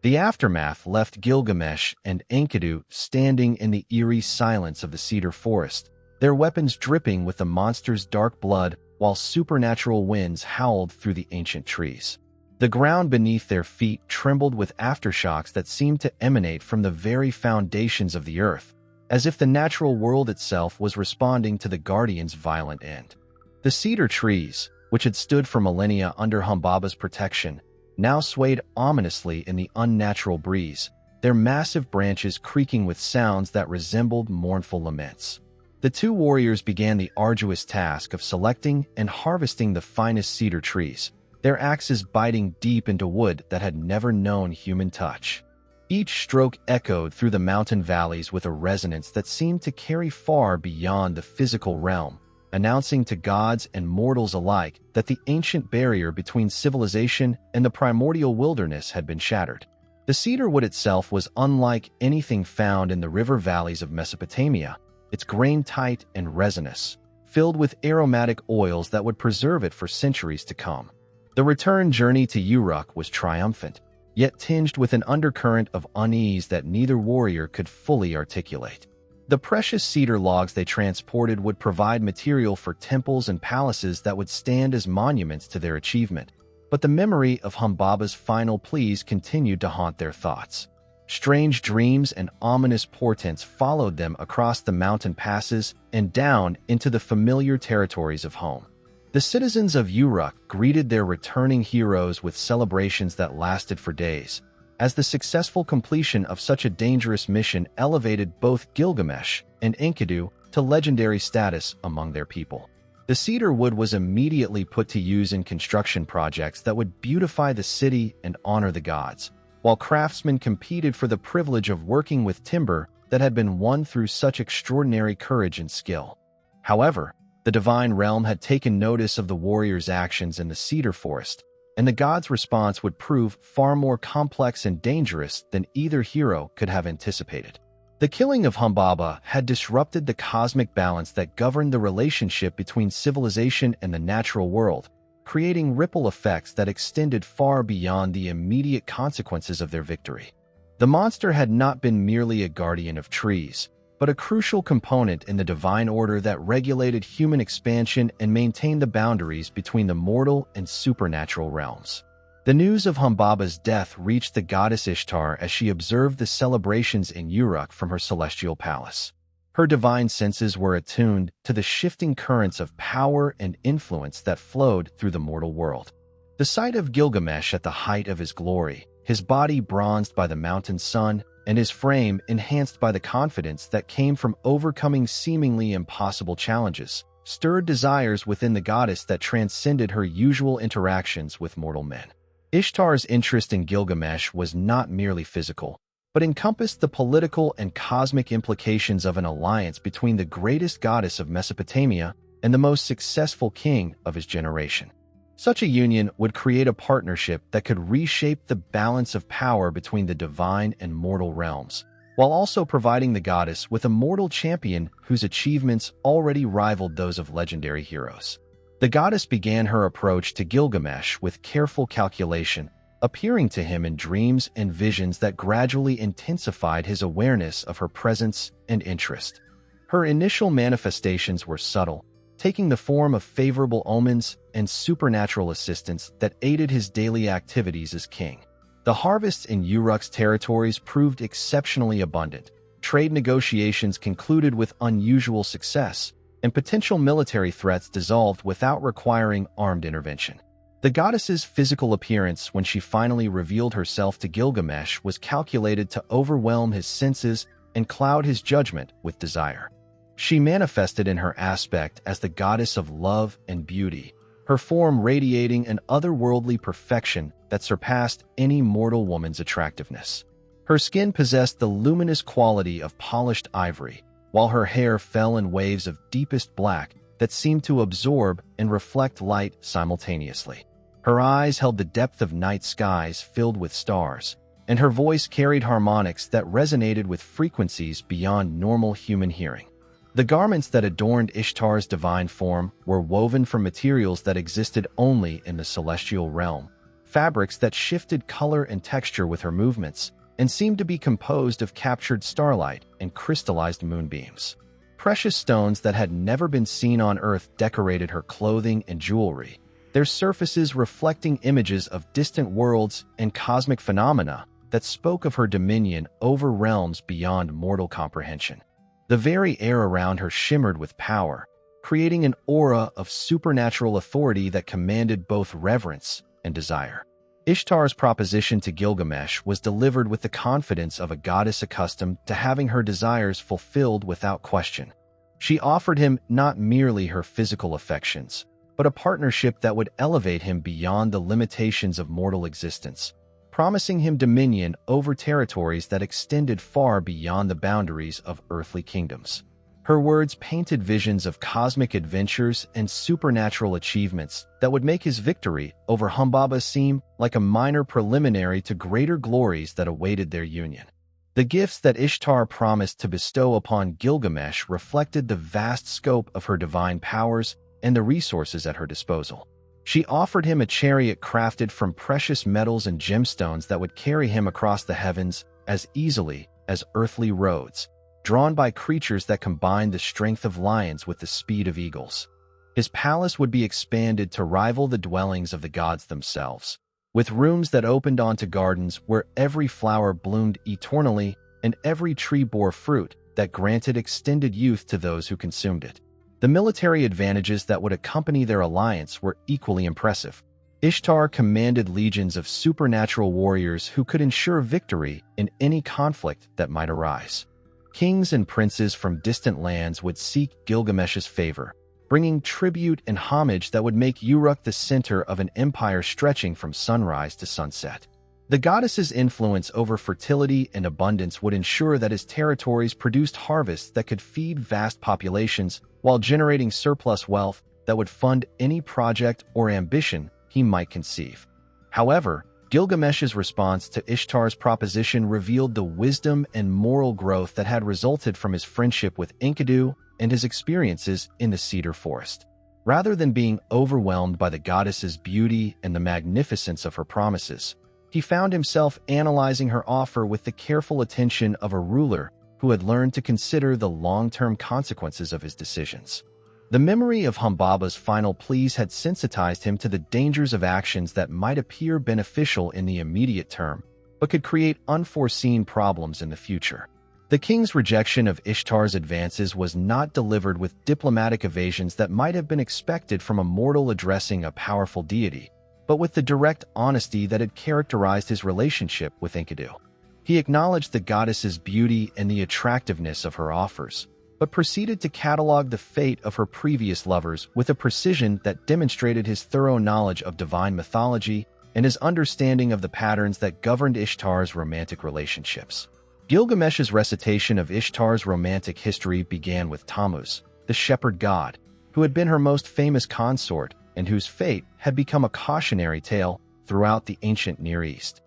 The aftermath left Gilgamesh and Enkidu standing in the eerie silence of the Cedar Forest, their weapons dripping with the monster's dark blood while supernatural winds howled through the ancient trees. The ground beneath their feet trembled with aftershocks that seemed to emanate from the very foundations of the earth, as if the natural world itself was responding to the guardian's violent end. The cedar trees, which had stood for millennia under Humbaba's protection, now swayed ominously in the unnatural breeze, their massive branches creaking with sounds that resembled mournful laments. The two warriors began the arduous task of selecting and harvesting the finest cedar trees, their axes biting deep into wood that had never known human touch. Each stroke echoed through the mountain valleys with a resonance that seemed to carry far beyond the physical realm, announcing to gods and mortals alike that the ancient barrier between civilization and the primordial wilderness had been shattered. The cedar wood itself was unlike anything found in the river valleys of Mesopotamia, its grain-tight and resinous, filled with aromatic oils that would preserve it for centuries to come. The return journey to Uruk was triumphant, yet tinged with an undercurrent of unease that neither warrior could fully articulate. The precious cedar logs they transported would provide material for temples and palaces that would stand as monuments to their achievement, but the memory of Humbaba's final pleas continued to haunt their thoughts. Strange dreams and ominous portents followed them across the mountain passes and down into the familiar territories of home. The citizens of Uruk greeted their returning heroes with celebrations that lasted for days, as the successful completion of such a dangerous mission elevated both Gilgamesh and Enkidu to legendary status among their people. The cedar wood was immediately put to use in construction projects that would beautify the city and honor the gods, while craftsmen competed for the privilege of working with timber that had been won through such extraordinary courage and skill. However, the divine realm had taken notice of the warriors' actions in the Cedar Forest, and the gods' response would prove far more complex and dangerous than either hero could have anticipated. The killing of Humbaba had disrupted the cosmic balance that governed the relationship between civilization and the natural world, creating ripple effects that extended far beyond the immediate consequences of their victory. The monster had not been merely a guardian of trees, but a crucial component in the divine order that regulated human expansion and maintained the boundaries between the mortal and supernatural realms. The news of Humbaba's death reached the goddess Ishtar as she observed the celebrations in Uruk from her celestial palace. Her divine senses were attuned to the shifting currents of power and influence that flowed through the mortal world. The sight of Gilgamesh at the height of his glory, his body bronzed by the mountain sun, and his frame enhanced by the confidence that came from overcoming seemingly impossible challenges, stirred desires within the goddess that transcended her usual interactions with mortal men. Ishtar's interest in Gilgamesh was not merely physical, but encompassed the political and cosmic implications of an alliance between the greatest goddess of Mesopotamia and the most successful king of his generation. Such a union would create a partnership that could reshape the balance of power between the divine and mortal realms, while also providing the goddess with a mortal champion whose achievements already rivaled those of legendary heroes. The goddess began her approach to Gilgamesh with careful calculation, appearing to him in dreams and visions that gradually intensified his awareness of her presence and interest. Her initial manifestations were subtle, taking the form of favorable omens and supernatural assistance that aided his daily activities as king. The harvests in Uruk's territories proved exceptionally abundant. Trade negotiations concluded with unusual success, and potential military threats dissolved without requiring armed intervention. The goddess's physical appearance when she finally revealed herself to Gilgamesh was calculated to overwhelm his senses and cloud his judgment with desire. She manifested in her aspect as the goddess of love and beauty, her form radiating an otherworldly perfection that surpassed any mortal woman's attractiveness. Her skin possessed the luminous quality of polished ivory, while her hair fell in waves of deepest black that seemed to absorb and reflect light simultaneously. Her eyes held the depth of night skies filled with stars, and her voice carried harmonics that resonated with frequencies beyond normal human hearing. The garments that adorned Ishtar's divine form were woven from materials that existed only in the celestial realm, fabrics that shifted color and texture with her movements, and seemed to be composed of captured starlight and crystallized moonbeams. Precious stones that had never been seen on Earth decorated her clothing and jewelry, their surfaces reflecting images of distant worlds and cosmic phenomena that spoke of her dominion over realms beyond mortal comprehension. The very air around her shimmered with power, creating an aura of supernatural authority that commanded both reverence and desire. Ishtar's proposition to Gilgamesh was delivered with the confidence of a goddess accustomed to having her desires fulfilled without question. She offered him not merely her physical affections, but a partnership that would elevate him beyond the limitations of mortal existence, promising him dominion over territories that extended far beyond the boundaries of earthly kingdoms. Her words painted visions of cosmic adventures and supernatural achievements that would make his victory over Humbaba seem like a minor preliminary to greater glories that awaited their union. The gifts that Ishtar promised to bestow upon Gilgamesh reflected the vast scope of her divine powers and the resources at her disposal. She offered him a chariot crafted from precious metals and gemstones that would carry him across the heavens as easily as earthly roads, drawn by creatures that combined the strength of lions with the speed of eagles. His palace would be expanded to rival the dwellings of the gods themselves, with rooms that opened onto gardens where every flower bloomed eternally and every tree bore fruit that granted extended youth to those who consumed it. The military advantages that would accompany their alliance were equally impressive. Ishtar commanded legions of supernatural warriors who could ensure victory in any conflict that might arise. Kings and princes from distant lands would seek Gilgamesh's favor, bringing tribute and homage that would make Uruk the center of an empire stretching from sunrise to sunset. The goddess's influence over fertility and abundance would ensure that his territories produced harvests that could feed vast populations while generating surplus wealth that would fund any project or ambition he might conceive. However, Gilgamesh's response to Ishtar's proposition revealed the wisdom and moral growth that had resulted from his friendship with Enkidu and his experiences in the Cedar Forest. Rather than being overwhelmed by the goddess's beauty and the magnificence of her promises, he found himself analyzing her offer with the careful attention of a ruler who had learned to consider the long-term consequences of his decisions. The memory of Humbaba's final pleas had sensitized him to the dangers of actions that might appear beneficial in the immediate term, but could create unforeseen problems in the future. The king's rejection of Ishtar's advances was not delivered with diplomatic evasions that might have been expected from a mortal addressing a powerful deity, but with the direct honesty that had characterized his relationship with Enkidu. He acknowledged the goddess's beauty and the attractiveness of her offers, but proceeded to catalog the fate of her previous lovers with a precision that demonstrated his thorough knowledge of divine mythology and his understanding of the patterns that governed Ishtar's romantic relationships. Gilgamesh's recitation of Ishtar's romantic history began with Tammuz, the shepherd god, who had been her most famous consort and whose fate had become a cautionary tale throughout the ancient Near East.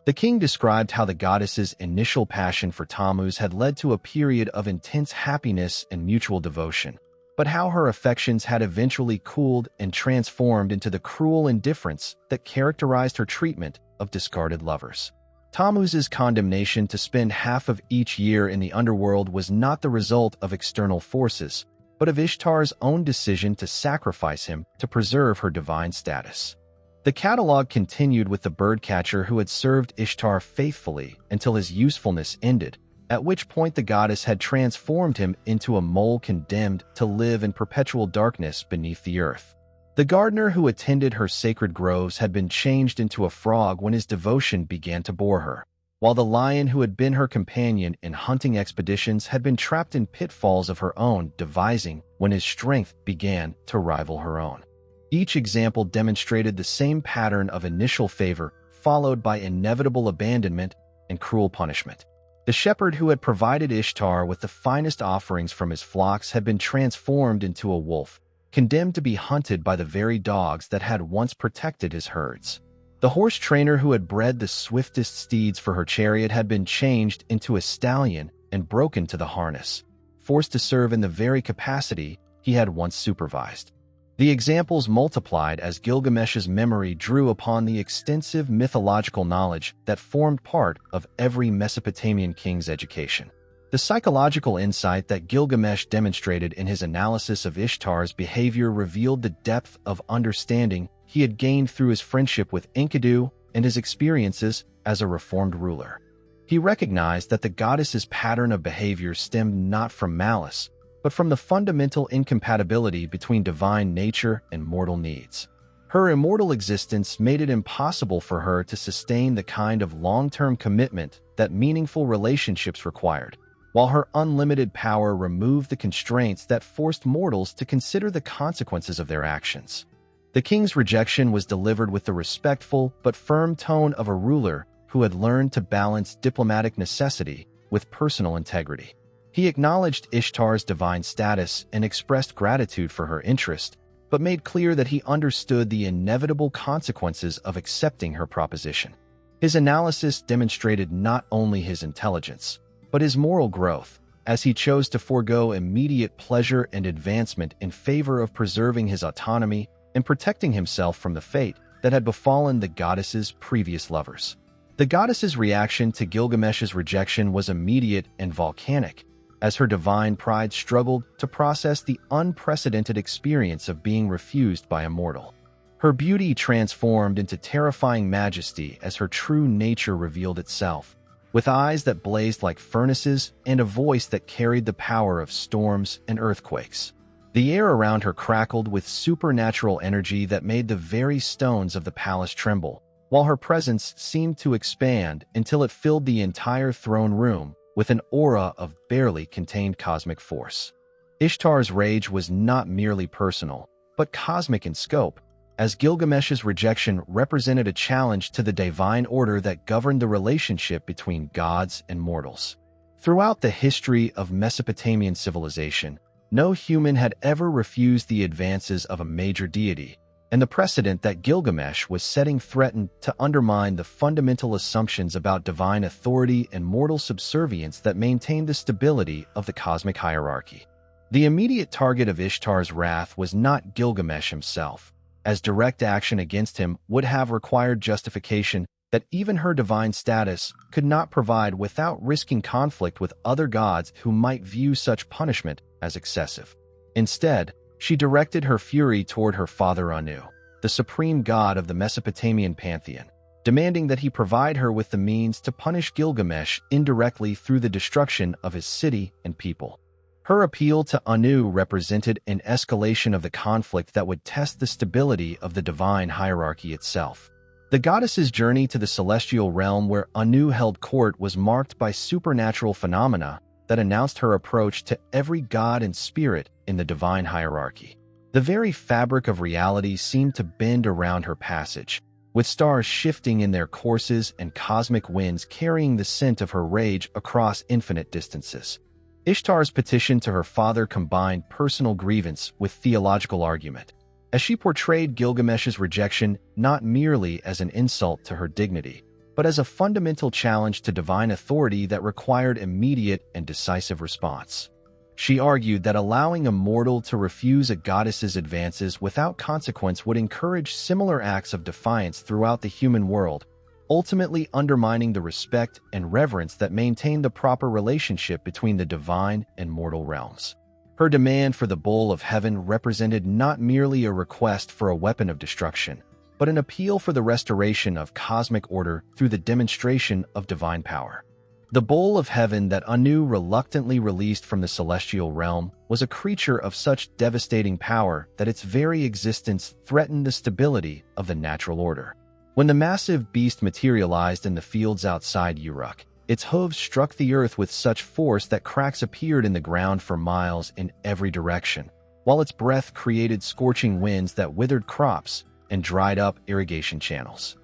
The king described how the goddess's initial passion for Tammuz had led to a period of intense happiness and mutual devotion, but how her affections had eventually cooled and transformed into the cruel indifference that characterized her treatment of discarded lovers. Tammuz's condemnation to spend half of each year in the underworld was not the result of external forces, but of Ishtar's own decision to sacrifice him to preserve her divine status. The catalog continued with the birdcatcher who had served Ishtar faithfully until his usefulness ended, at which point the goddess had transformed him into a mole condemned to live in perpetual darkness beneath the earth. The gardener who attended her sacred groves had been changed into a frog when his devotion began to bore her, while the lion who had been her companion in hunting expeditions had been trapped in pitfalls of her own devising when his strength began to rival her own. Each example demonstrated the same pattern of initial favor, followed by inevitable abandonment and cruel punishment. The shepherd who had provided Ishtar with the finest offerings from his flocks had been transformed into a wolf, condemned to be hunted by the very dogs that had once protected his herds. The horse trainer who had bred the swiftest steeds for her chariot had been changed into a stallion and broken to the harness, forced to serve in the very capacity he had once supervised. The examples multiplied as Gilgamesh's memory drew upon the extensive mythological knowledge that formed part of every Mesopotamian king's education. The psychological insight that Gilgamesh demonstrated in his analysis of Ishtar's behavior revealed the depth of understanding he had gained through his friendship with Enkidu and his experiences as a reformed ruler. He recognized that the goddess's pattern of behavior stemmed not from malice, but from the fundamental incompatibility between divine nature and mortal needs. Her immortal existence made it impossible for her to sustain the kind of long-term commitment that meaningful relationships required, while her unlimited power removed the constraints that forced mortals to consider the consequences of their actions. The king's rejection was delivered with the respectful but firm tone of a ruler who had learned to balance diplomatic necessity with personal integrity. He acknowledged Ishtar's divine status and expressed gratitude for her interest, but made clear that he understood the inevitable consequences of accepting her proposition. His analysis demonstrated not only his intelligence, but his moral growth, as he chose to forego immediate pleasure and advancement in favor of preserving his autonomy and protecting himself from the fate that had befallen the goddess's previous lovers. The goddess's reaction to Gilgamesh's rejection was immediate and volcanic, as her divine pride struggled to process the unprecedented experience of being refused by a mortal. Her beauty transformed into terrifying majesty as her true nature revealed itself, with eyes that blazed like furnaces and a voice that carried the power of storms and earthquakes. The air around her crackled with supernatural energy that made the very stones of the palace tremble, while her presence seemed to expand until it filled the entire throne room with an aura of barely contained cosmic force. Ishtar's rage was not merely personal, but cosmic in scope, as Gilgamesh's rejection represented a challenge to the divine order that governed the relationship between gods and mortals. Throughout the history of Mesopotamian civilization, no human had ever refused the advances of a major deity, and the precedent that Gilgamesh was setting threatened to undermine the fundamental assumptions about divine authority and mortal subservience that maintained the stability of the cosmic hierarchy. The immediate target of Ishtar's wrath was not Gilgamesh himself, as direct action against him would have required justification that even her divine status could not provide without risking conflict with other gods who might view such punishment as excessive. Instead, she directed her fury toward her father Anu, the supreme god of the Mesopotamian pantheon, demanding that he provide her with the means to punish Gilgamesh indirectly through the destruction of his city and people. Her appeal to Anu represented an escalation of the conflict that would test the stability of the divine hierarchy itself. The goddess's journey to the celestial realm where Anu held court was marked by supernatural phenomena that announced her approach to every god and spirit in the divine hierarchy. The very fabric of reality seemed to bend around her passage, with stars shifting in their courses and cosmic winds carrying the scent of her rage across infinite distances. Ishtar's petition to her father combined personal grievance with theological argument, as she portrayed Gilgamesh's rejection not merely as an insult to her dignity, but as a fundamental challenge to divine authority that required immediate and decisive response. She argued that allowing a mortal to refuse a goddess's advances without consequence would encourage similar acts of defiance throughout the human world, ultimately undermining the respect and reverence that maintained the proper relationship between the divine and mortal realms. Her demand for the bowl of heaven represented not merely a request for a weapon of destruction, but an appeal for the restoration of cosmic order through the demonstration of divine power. The bowl of heaven that Anu reluctantly released from the celestial realm was a creature of such devastating power that its very existence threatened the stability of the natural order. When the massive beast materialized in the fields outside Uruk, its hooves struck the earth with such force that cracks appeared in the ground for miles in every direction, while its breath created scorching winds that withered crops and dried up irrigation channels.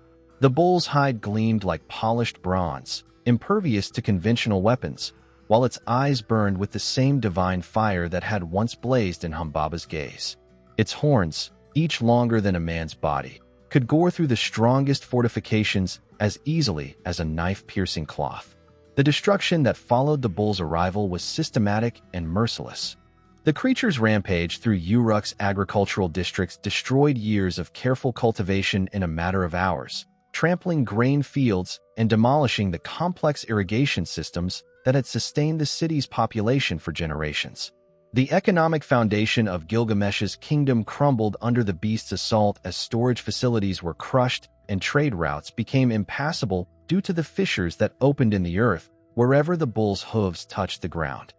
The bull's hide gleamed like polished bronze, impervious to conventional weapons, while its eyes burned with the same divine fire that had once blazed in Humbaba's gaze. Its horns, each longer than a man's body, could gore through the strongest fortifications as easily as a knife-piercing cloth. The destruction that followed the bull's arrival was systematic and merciless. The creature's rampage through Uruk's agricultural districts destroyed years of careful cultivation in a matter of hours, trampling grain fields and demolishing the complex irrigation systems that had sustained the city's population for generations. The economic foundation of Gilgamesh's kingdom crumbled under the beast's assault as storage facilities were crushed and trade routes became impassable due to the fissures that opened in the earth wherever the bull's hooves touched the ground.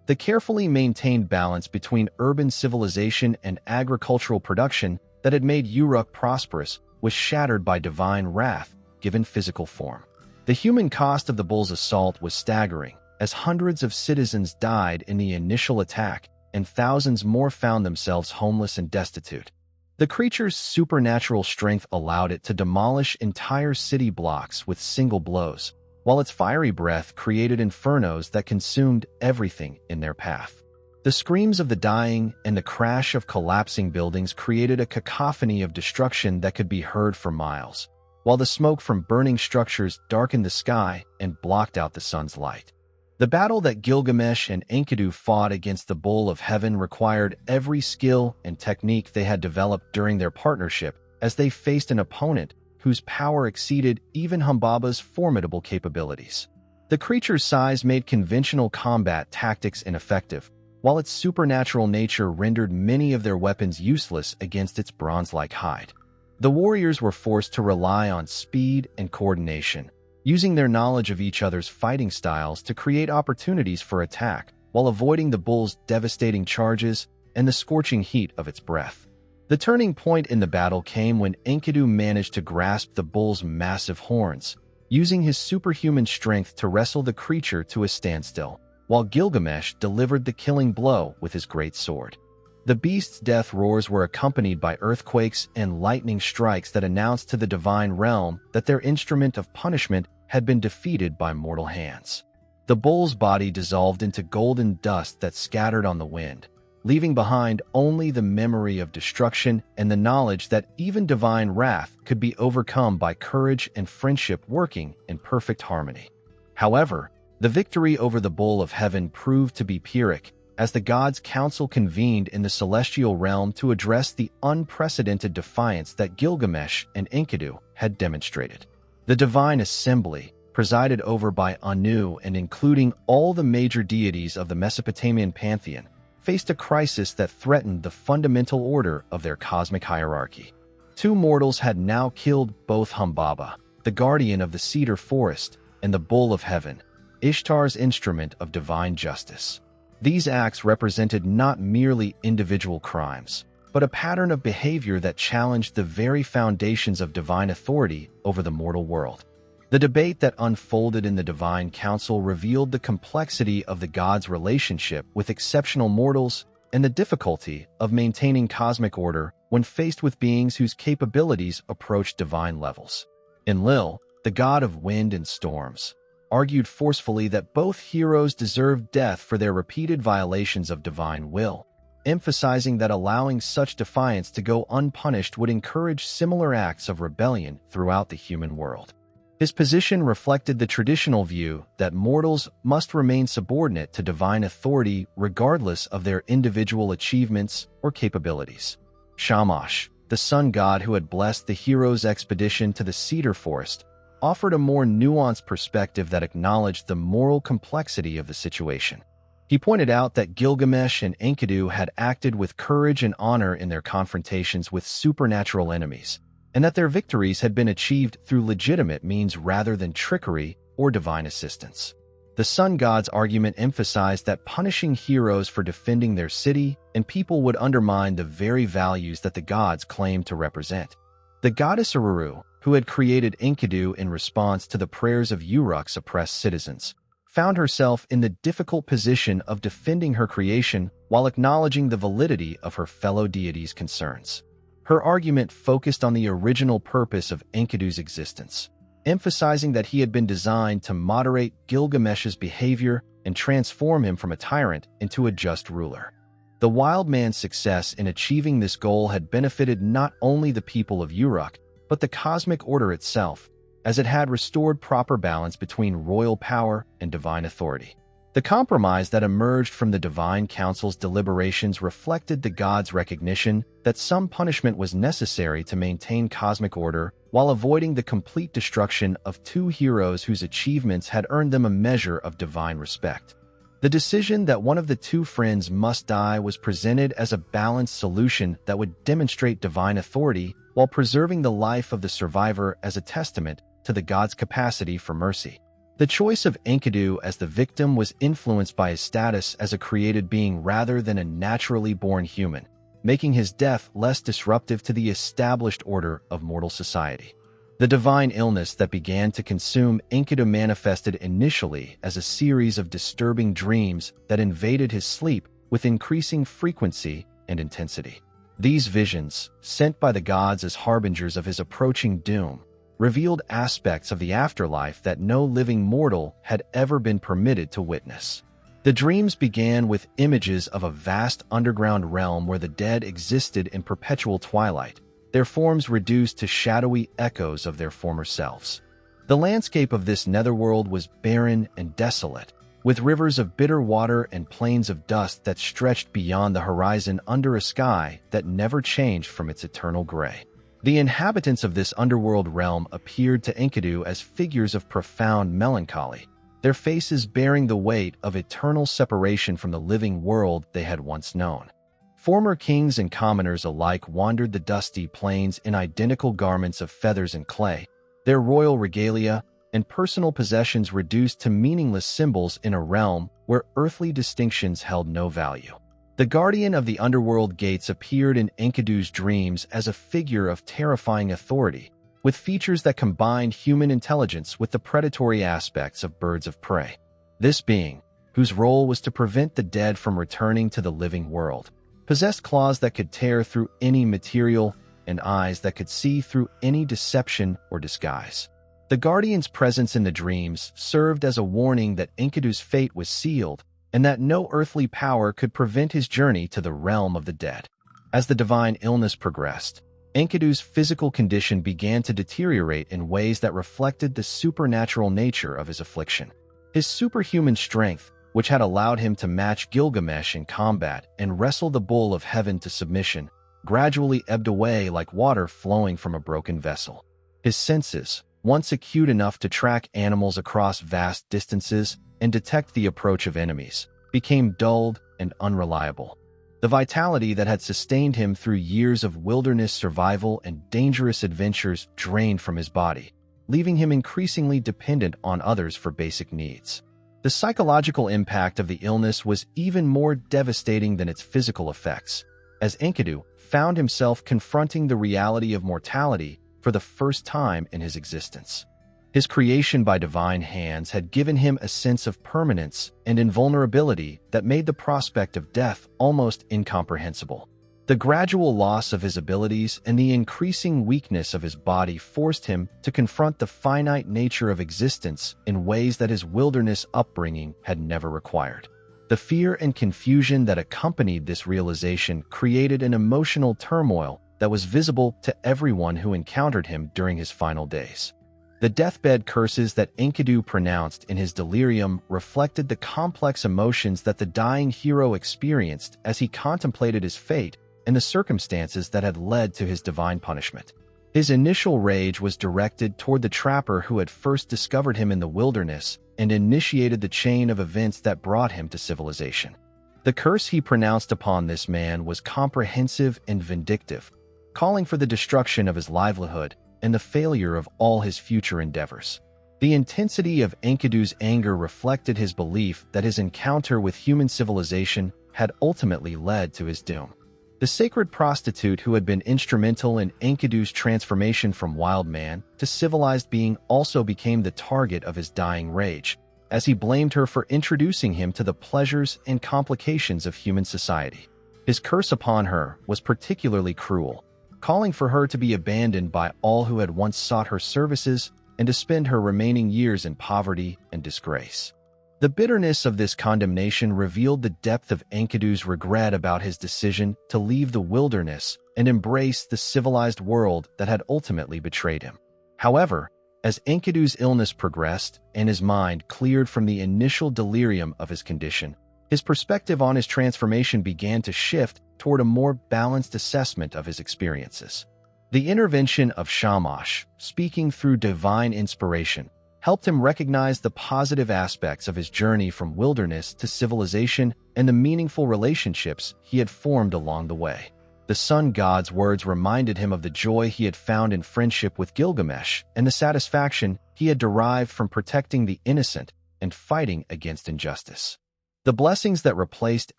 The carefully maintained balance between urban civilization and agricultural production that had made Uruk prosperous was shattered by divine wrath given physical form. The human cost of the bull's assault was staggering, as hundreds of citizens died in the initial attack and thousands more found themselves homeless and destitute. The creature's supernatural strength allowed it to demolish entire city blocks with single blows, while its fiery breath created infernos that consumed everything in their path. The screams of the dying and the crash of collapsing buildings created a cacophony of destruction that could be heard for miles, while the smoke from burning structures darkened the sky and blocked out the sun's light. The battle that Gilgamesh and Enkidu fought against the Bull of Heaven required every skill and technique they had developed during their partnership as they faced an opponent whose power exceeded even Humbaba's formidable capabilities. The creature's size made conventional combat tactics ineffective, while its supernatural nature rendered many of their weapons useless against its bronze-like hide. The warriors were forced to rely on speed and coordination, using their knowledge of each other's fighting styles to create opportunities for attack while avoiding the bull's devastating charges and the scorching heat of its breath. The turning point in the battle came when Enkidu managed to grasp the bull's massive horns, using his superhuman strength to wrestle the creature to a standstill, while Gilgamesh delivered the killing blow with his great sword. The beast's death roars were accompanied by earthquakes and lightning strikes that announced to the divine realm that their instrument of punishment had been defeated by mortal hands. The bull's body dissolved into golden dust that scattered on the wind, leaving behind only the memory of destruction and the knowledge that even divine wrath could be overcome by courage and friendship working in perfect harmony. However, the victory over the Bull of Heaven proved to be Pyrrhic, as the gods' council convened in the celestial realm to address the unprecedented defiance that Gilgamesh and Enkidu had demonstrated. The divine assembly, presided over by Anu and including all the major deities of the Mesopotamian pantheon, faced a crisis that threatened the fundamental order of their cosmic hierarchy. Two mortals had now killed both Humbaba, the guardian of the Cedar Forest, and the Bull of Heaven, Ishtar's instrument of divine justice. These acts represented not merely individual crimes, but a pattern of behavior that challenged the very foundations of divine authority over the mortal world. The debate that unfolded in the divine council revealed the complexity of the gods' relationship with exceptional mortals and the difficulty of maintaining cosmic order when faced with beings whose capabilities approached divine levels. Enlil, the god of wind and storms, argued forcefully that both heroes deserved death for their repeated violations of divine will, emphasizing that allowing such defiance to go unpunished would encourage similar acts of rebellion throughout the human world. His position reflected the traditional view that mortals must remain subordinate to divine authority regardless of their individual achievements or capabilities. Shamash, the sun god who had blessed the hero's expedition to the Cedar Forest, offered a more nuanced perspective that acknowledged the moral complexity of the situation. He pointed out that Gilgamesh and Enkidu had acted with courage and honor in their confrontations with supernatural enemies, and that their victories had been achieved through legitimate means rather than trickery or divine assistance. The sun god's argument emphasized that punishing heroes for defending their city and people would undermine the very values that the gods claimed to represent. The goddess Uruk, who had created Enkidu in response to the prayers of Uruk's oppressed citizens, found herself in the difficult position of defending her creation while acknowledging the validity of her fellow deities' concerns. Her argument focused on the original purpose of Enkidu's existence, emphasizing that he had been designed to moderate Gilgamesh's behavior and transform him from a tyrant into a just ruler. The wild man's success in achieving this goal had benefited not only the people of Uruk, but the cosmic order itself, as it had restored proper balance between royal power and divine authority. The compromise that emerged from the Divine Council's deliberations reflected the gods' recognition that some punishment was necessary to maintain cosmic order while avoiding the complete destruction of two heroes whose achievements had earned them a measure of divine respect. The decision that one of the two friends must die was presented as a balanced solution that would demonstrate divine authority while preserving the life of the survivor as a testament to the gods' capacity for mercy. The choice of Enkidu as the victim was influenced by his status as a created being rather than a naturally born human, making his death less disruptive to the established order of mortal society. The divine illness that began to consume Enkidu manifested initially as a series of disturbing dreams that invaded his sleep with increasing frequency and intensity. These visions, sent by the gods as harbingers of his approaching doom, revealed aspects of the afterlife that no living mortal had ever been permitted to witness. The dreams began with images of a vast underground realm where the dead existed in perpetual twilight, their forms reduced to shadowy echoes of their former selves. The landscape of this netherworld was barren and desolate, with rivers of bitter water and plains of dust that stretched beyond the horizon under a sky that never changed from its eternal gray. The inhabitants of this underworld realm appeared to Enkidu as figures of profound melancholy, their faces bearing the weight of eternal separation from the living world they had once known. Former kings and commoners alike wandered the dusty plains in identical garments of feathers and clay, their royal regalia and personal possessions reduced to meaningless symbols in a realm where earthly distinctions held no value. The guardian of the underworld gates appeared in Enkidu's dreams as a figure of terrifying authority, with features that combined human intelligence with the predatory aspects of birds of prey. This being, whose role was to prevent the dead from returning to the living world, possessed claws that could tear through any material and eyes that could see through any deception or disguise. The guardian's presence in the dreams served as a warning that Enkidu's fate was sealed and that no earthly power could prevent his journey to the realm of the dead. As the divine illness progressed, Enkidu's physical condition began to deteriorate in ways that reflected the supernatural nature of his affliction. His superhuman strength, which had allowed him to match Gilgamesh in combat and wrestle the bull of heaven to submission, gradually ebbed away like water flowing from a broken vessel. His senses, once acute enough to track animals across vast distances and detect the approach of enemies, became dulled and unreliable. The vitality that had sustained him through years of wilderness survival and dangerous adventures drained from his body, leaving him increasingly dependent on others for basic needs. The psychological impact of the illness was even more devastating than its physical effects, as Enkidu found himself confronting the reality of mortality for the first time in his existence. His creation by divine hands had given him a sense of permanence and invulnerability that made the prospect of death almost incomprehensible. The gradual loss of his abilities and the increasing weakness of his body forced him to confront the finite nature of existence in ways that his wilderness upbringing had never required. The fear and confusion that accompanied this realization created an emotional turmoil that was visible to everyone who encountered him during his final days. The deathbed curses that Enkidu pronounced in his delirium reflected the complex emotions that the dying hero experienced as he contemplated his fate and the circumstances that had led to his divine punishment. His initial rage was directed toward the trapper who had first discovered him in the wilderness and initiated the chain of events that brought him to civilization. The curse he pronounced upon this man was comprehensive and vindictive, calling for the destruction of his livelihood and the failure of all his future endeavors. The intensity of Enkidu's anger reflected his belief that his encounter with human civilization had ultimately led to his doom. The sacred prostitute who had been instrumental in Enkidu's transformation from wild man to civilized being also became the target of his dying rage, as he blamed her for introducing him to the pleasures and complications of human society. His curse upon her was particularly cruel, calling for her to be abandoned by all who had once sought her services and to spend her remaining years in poverty and disgrace. The bitterness of this condemnation revealed the depth of Enkidu's regret about his decision to leave the wilderness and embrace the civilized world that had ultimately betrayed him. However, as Enkidu's illness progressed and his mind cleared from the initial delirium of his condition, his perspective on his transformation began to shift toward a more balanced assessment of his experiences. The intervention of Shamash, speaking through divine inspiration, helped him recognize the positive aspects of his journey from wilderness to civilization and the meaningful relationships he had formed along the way. The sun god's words reminded him of the joy he had found in friendship with Gilgamesh and the satisfaction he had derived from protecting the innocent and fighting against injustice. The blessings that replaced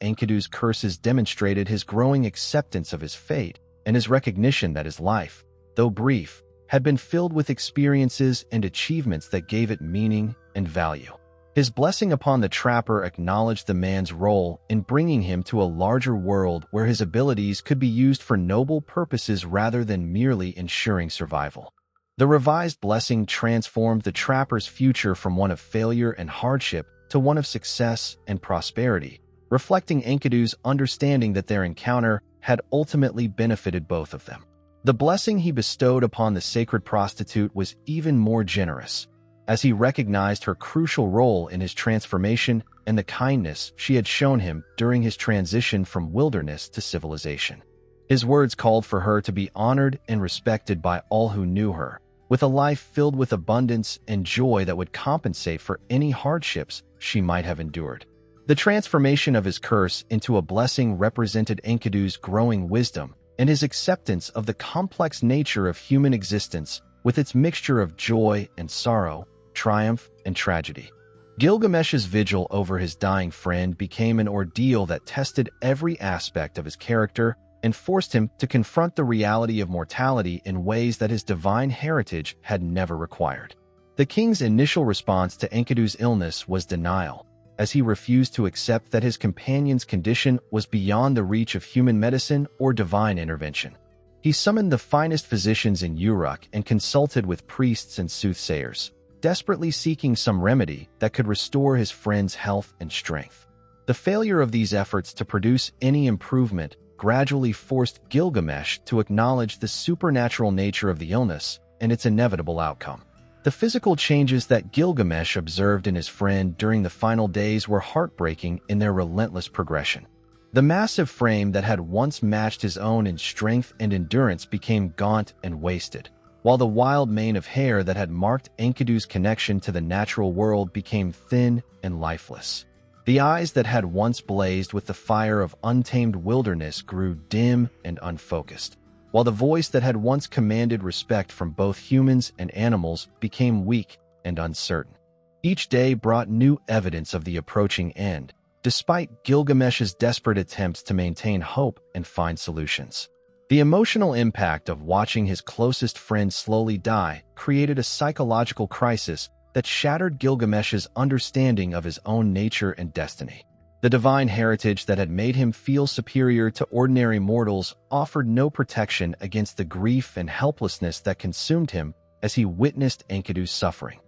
Enkidu's curses demonstrated his growing acceptance of his fate and his recognition that his life, though brief, had been filled with experiences and achievements that gave it meaning and value. His blessing upon the trapper acknowledged the man's role in bringing him to a larger world where his abilities could be used for noble purposes rather than merely ensuring survival. The revised blessing transformed the trapper's future from one of failure and hardship to one of success and prosperity, reflecting Enkidu's understanding that their encounter had ultimately benefited both of them. The blessing he bestowed upon the sacred prostitute was even more generous, as he recognized her crucial role in his transformation and the kindness she had shown him during his transition from wilderness to civilization. His words called for her to be honored and respected by all who knew her, with a life filled with abundance and joy that would compensate for any hardships she might have endured. The transformation of his curse into a blessing represented Enkidu's growing wisdom and his acceptance of the complex nature of human existence with its mixture of joy and sorrow, triumph and tragedy. Gilgamesh's vigil over his dying friend became an ordeal that tested every aspect of his character and forced him to confront the reality of mortality in ways that his divine heritage had never required. The king's initial response to Enkidu's illness was denial, as he refused to accept that his companion's condition was beyond the reach of human medicine or divine intervention. He summoned the finest physicians in Uruk and consulted with priests and soothsayers, desperately seeking some remedy that could restore his friend's health and strength. The failure of these efforts to produce any improvement gradually forced Gilgamesh to acknowledge the supernatural nature of the illness and its inevitable outcome. The physical changes that Gilgamesh observed in his friend during the final days were heartbreaking in their relentless progression. The massive frame that had once matched his own in strength and endurance became gaunt and wasted, while the wild mane of hair that had marked Enkidu's connection to the natural world became thin and lifeless. The eyes that had once blazed with the fire of untamed wilderness grew dim and unfocused, while the voice that had once commanded respect from both humans and animals became weak and uncertain. Each day brought new evidence of the approaching end, despite Gilgamesh's desperate attempts to maintain hope and find solutions. The emotional impact of watching his closest friend slowly die created a psychological crisis that shattered Gilgamesh's understanding of his own nature and destiny. The divine heritage that had made him feel superior to ordinary mortals offered no protection against the grief and helplessness that consumed him as he witnessed Enkidu's suffering.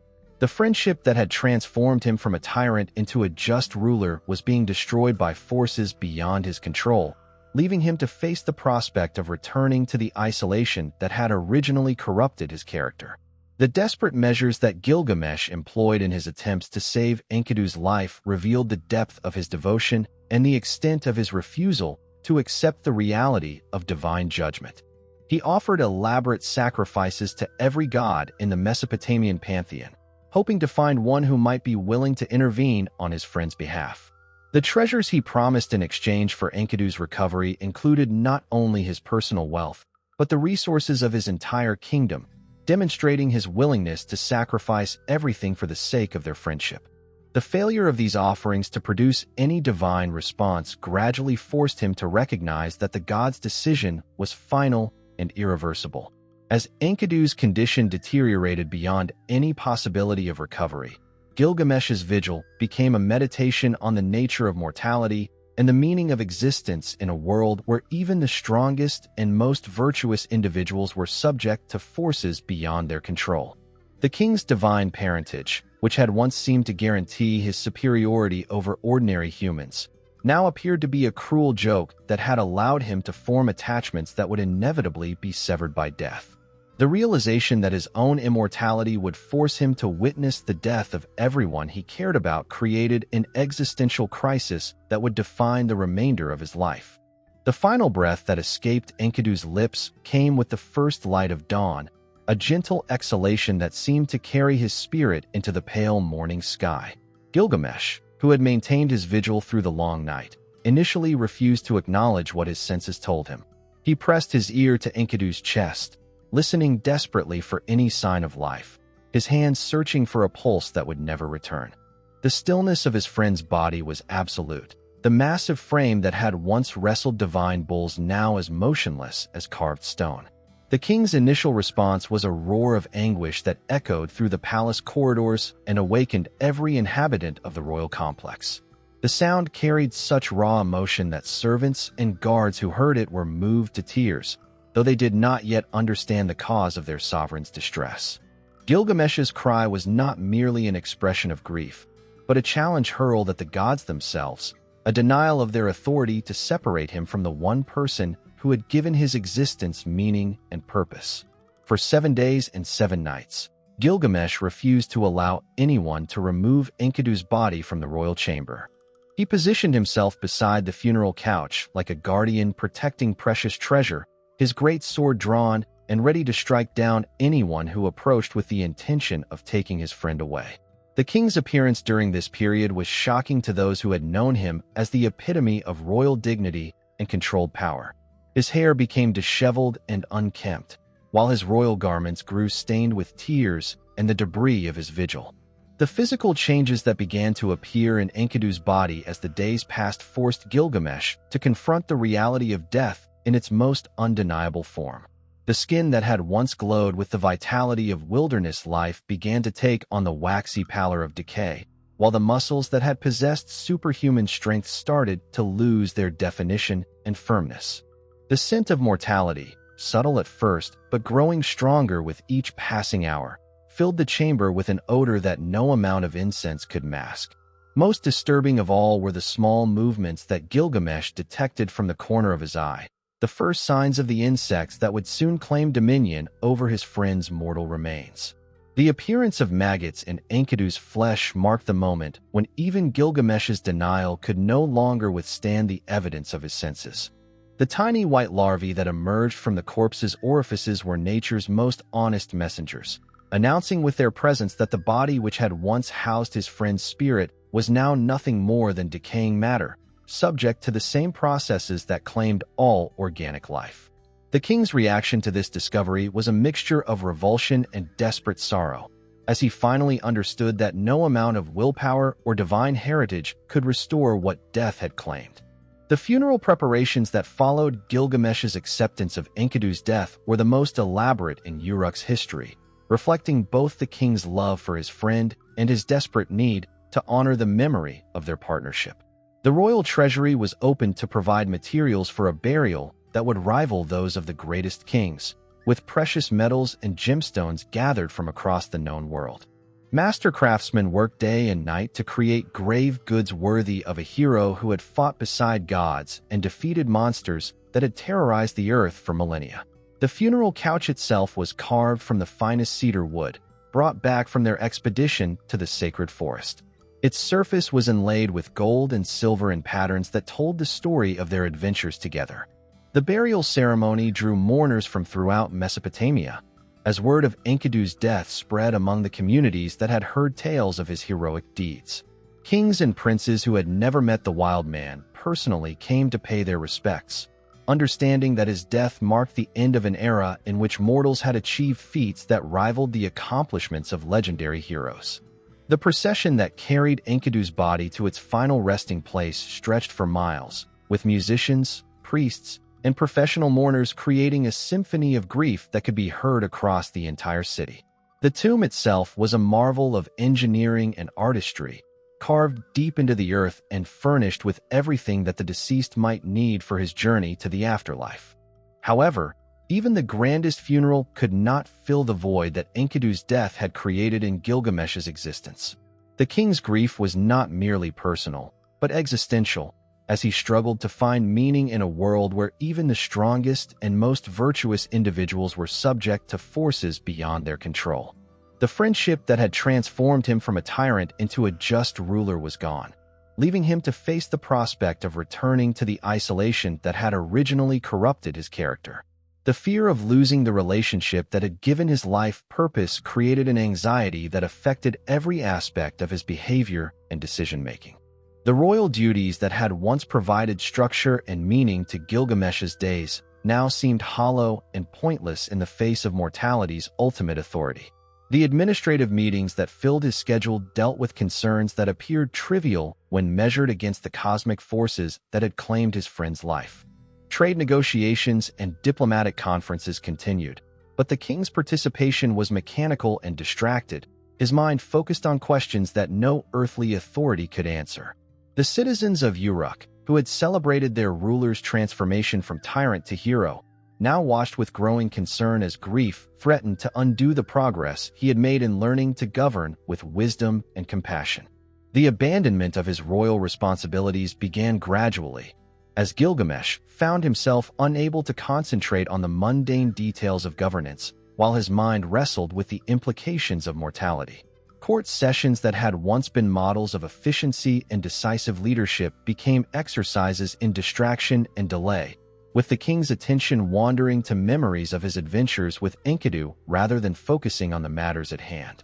The friendship that had transformed him from a tyrant into a just ruler was being destroyed by forces beyond his control, leaving him to face the prospect of returning to the isolation that had originally corrupted his character. The desperate measures that Gilgamesh employed in his attempts to save Enkidu's life revealed the depth of his devotion and the extent of his refusal to accept the reality of divine judgment. He offered elaborate sacrifices to every god in the Mesopotamian pantheon, hoping to find one who might be willing to intervene on his friend's behalf. The treasures he promised in exchange for Enkidu's recovery included not only his personal wealth, but the resources of his entire kingdom, demonstrating his willingness to sacrifice everything for the sake of their friendship. The failure of these offerings to produce any divine response gradually forced him to recognize that the god's decision was final and irreversible. As Enkidu's condition deteriorated beyond any possibility of recovery, Gilgamesh's vigil became a meditation on the nature of mortality and the meaning of existence in a world where even the strongest and most virtuous individuals were subject to forces beyond their control. The king's divine parentage, which had once seemed to guarantee his superiority over ordinary humans, now appeared to be a cruel joke that had allowed him to form attachments that would inevitably be severed by death. The realization that his own immortality would force him to witness the death of everyone he cared about created an existential crisis that would define the remainder of his life. The final breath that escaped Enkidu's lips came with the first light of dawn, a gentle exhalation that seemed to carry his spirit into the pale morning sky. Gilgamesh, who had maintained his vigil through the long night, initially refused to acknowledge what his senses told him. He pressed his ear to Enkidu's chest, listening desperately for any sign of life, his hands searching for a pulse that would never return. The stillness of his friend's body was absolute, the massive frame that had once wrestled divine bulls now as motionless as carved stone. The king's initial response was a roar of anguish that echoed through the palace corridors and awakened every inhabitant of the royal complex. The sound carried such raw emotion that servants and guards who heard it were moved to tears, though they did not yet understand the cause of their sovereign's distress. Gilgamesh's cry was not merely an expression of grief, but a challenge hurled at the gods themselves, a denial of their authority to separate him from the one person who had given his existence meaning and purpose. For 7 days and 7 nights, Gilgamesh refused to allow anyone to remove Enkidu's body from the royal chamber. He positioned himself beside the funeral couch like a guardian protecting precious treasure, his great sword drawn and ready to strike down anyone who approached with the intention of taking his friend away. The king's appearance during this period was shocking to those who had known him as the epitome of royal dignity and controlled power. His hair became disheveled and unkempt, while his royal garments grew stained with tears and the debris of his vigil. The physical changes that began to appear in Enkidu's body as the days passed forced Gilgamesh to confront the reality of death in its most undeniable form. The skin that had once glowed with the vitality of wilderness life began to take on the waxy pallor of decay, while the muscles that had possessed superhuman strength started to lose their definition and firmness. The scent of mortality, subtle at first but growing stronger with each passing hour, filled the chamber with an odor that no amount of incense could mask. Most disturbing of all were the small movements that Gilgamesh detected from the corner of his eye, the first signs of the insects that would soon claim dominion over his friend's mortal remains. The appearance of maggots in Enkidu's flesh marked the moment when even Gilgamesh's denial could no longer withstand the evidence of his senses. The tiny white larvae that emerged from the corpse's orifices were nature's most honest messengers, announcing with their presence that the body which had once housed his friend's spirit was now nothing more than decaying matter, subject to the same processes that claimed all organic life. The king's reaction to this discovery was a mixture of revulsion and desperate sorrow, as he finally understood that no amount of willpower or divine heritage could restore what death had claimed. The funeral preparations that followed Gilgamesh's acceptance of Enkidu's death were the most elaborate in Uruk's history, reflecting both the king's love for his friend and his desperate need to honor the memory of their partnership. The royal treasury was opened to provide materials for a burial that would rival those of the greatest kings, with precious metals and gemstones gathered from across the known world. Master craftsmen worked day and night to create grave goods worthy of a hero who had fought beside gods and defeated monsters that had terrorized the earth for millennia. The funeral couch itself was carved from the finest cedar wood, brought back from their expedition to the sacred forest. Its surface was inlaid with gold and silver in patterns that told the story of their adventures together. The burial ceremony drew mourners from throughout Mesopotamia, as word of Enkidu's death spread among the communities that had heard tales of his heroic deeds. Kings and princes who had never met the wild man personally came to pay their respects, understanding that his death marked the end of an era in which mortals had achieved feats that rivaled the accomplishments of legendary heroes. The procession that carried Enkidu's body to its final resting place stretched for miles, with musicians, priests, and professional mourners creating a symphony of grief that could be heard across the entire city. The tomb itself was a marvel of engineering and artistry, carved deep into the earth and furnished with everything that the deceased might need for his journey to the afterlife. However, even the grandest funeral could not fill the void that Enkidu's death had created in Gilgamesh's existence. The king's grief was not merely personal, but existential, as he struggled to find meaning in a world where even the strongest and most virtuous individuals were subject to forces beyond their control. The friendship that had transformed him from a tyrant into a just ruler was gone, leaving him to face the prospect of returning to the isolation that had originally corrupted his character. The fear of losing the relationship that had given his life purpose created an anxiety that affected every aspect of his behavior and decision-making. The royal duties that had once provided structure and meaning to Gilgamesh's days now seemed hollow and pointless in the face of mortality's ultimate authority. The administrative meetings that filled his schedule dealt with concerns that appeared trivial when measured against the cosmic forces that had claimed his friend's life. Trade negotiations and diplomatic conferences continued, but the king's participation was mechanical and distracted, his mind focused on questions that no earthly authority could answer. The citizens of Uruk, who had celebrated their ruler's transformation from tyrant to hero, now watched with growing concern as grief threatened to undo the progress he had made in learning to govern with wisdom and compassion. The abandonment of his royal responsibilities began gradually, as Gilgamesh found himself unable to concentrate on the mundane details of governance, while his mind wrestled with the implications of mortality. Court sessions that had once been models of efficiency and decisive leadership became exercises in distraction and delay, with the king's attention wandering to memories of his adventures with Enkidu rather than focusing on the matters at hand.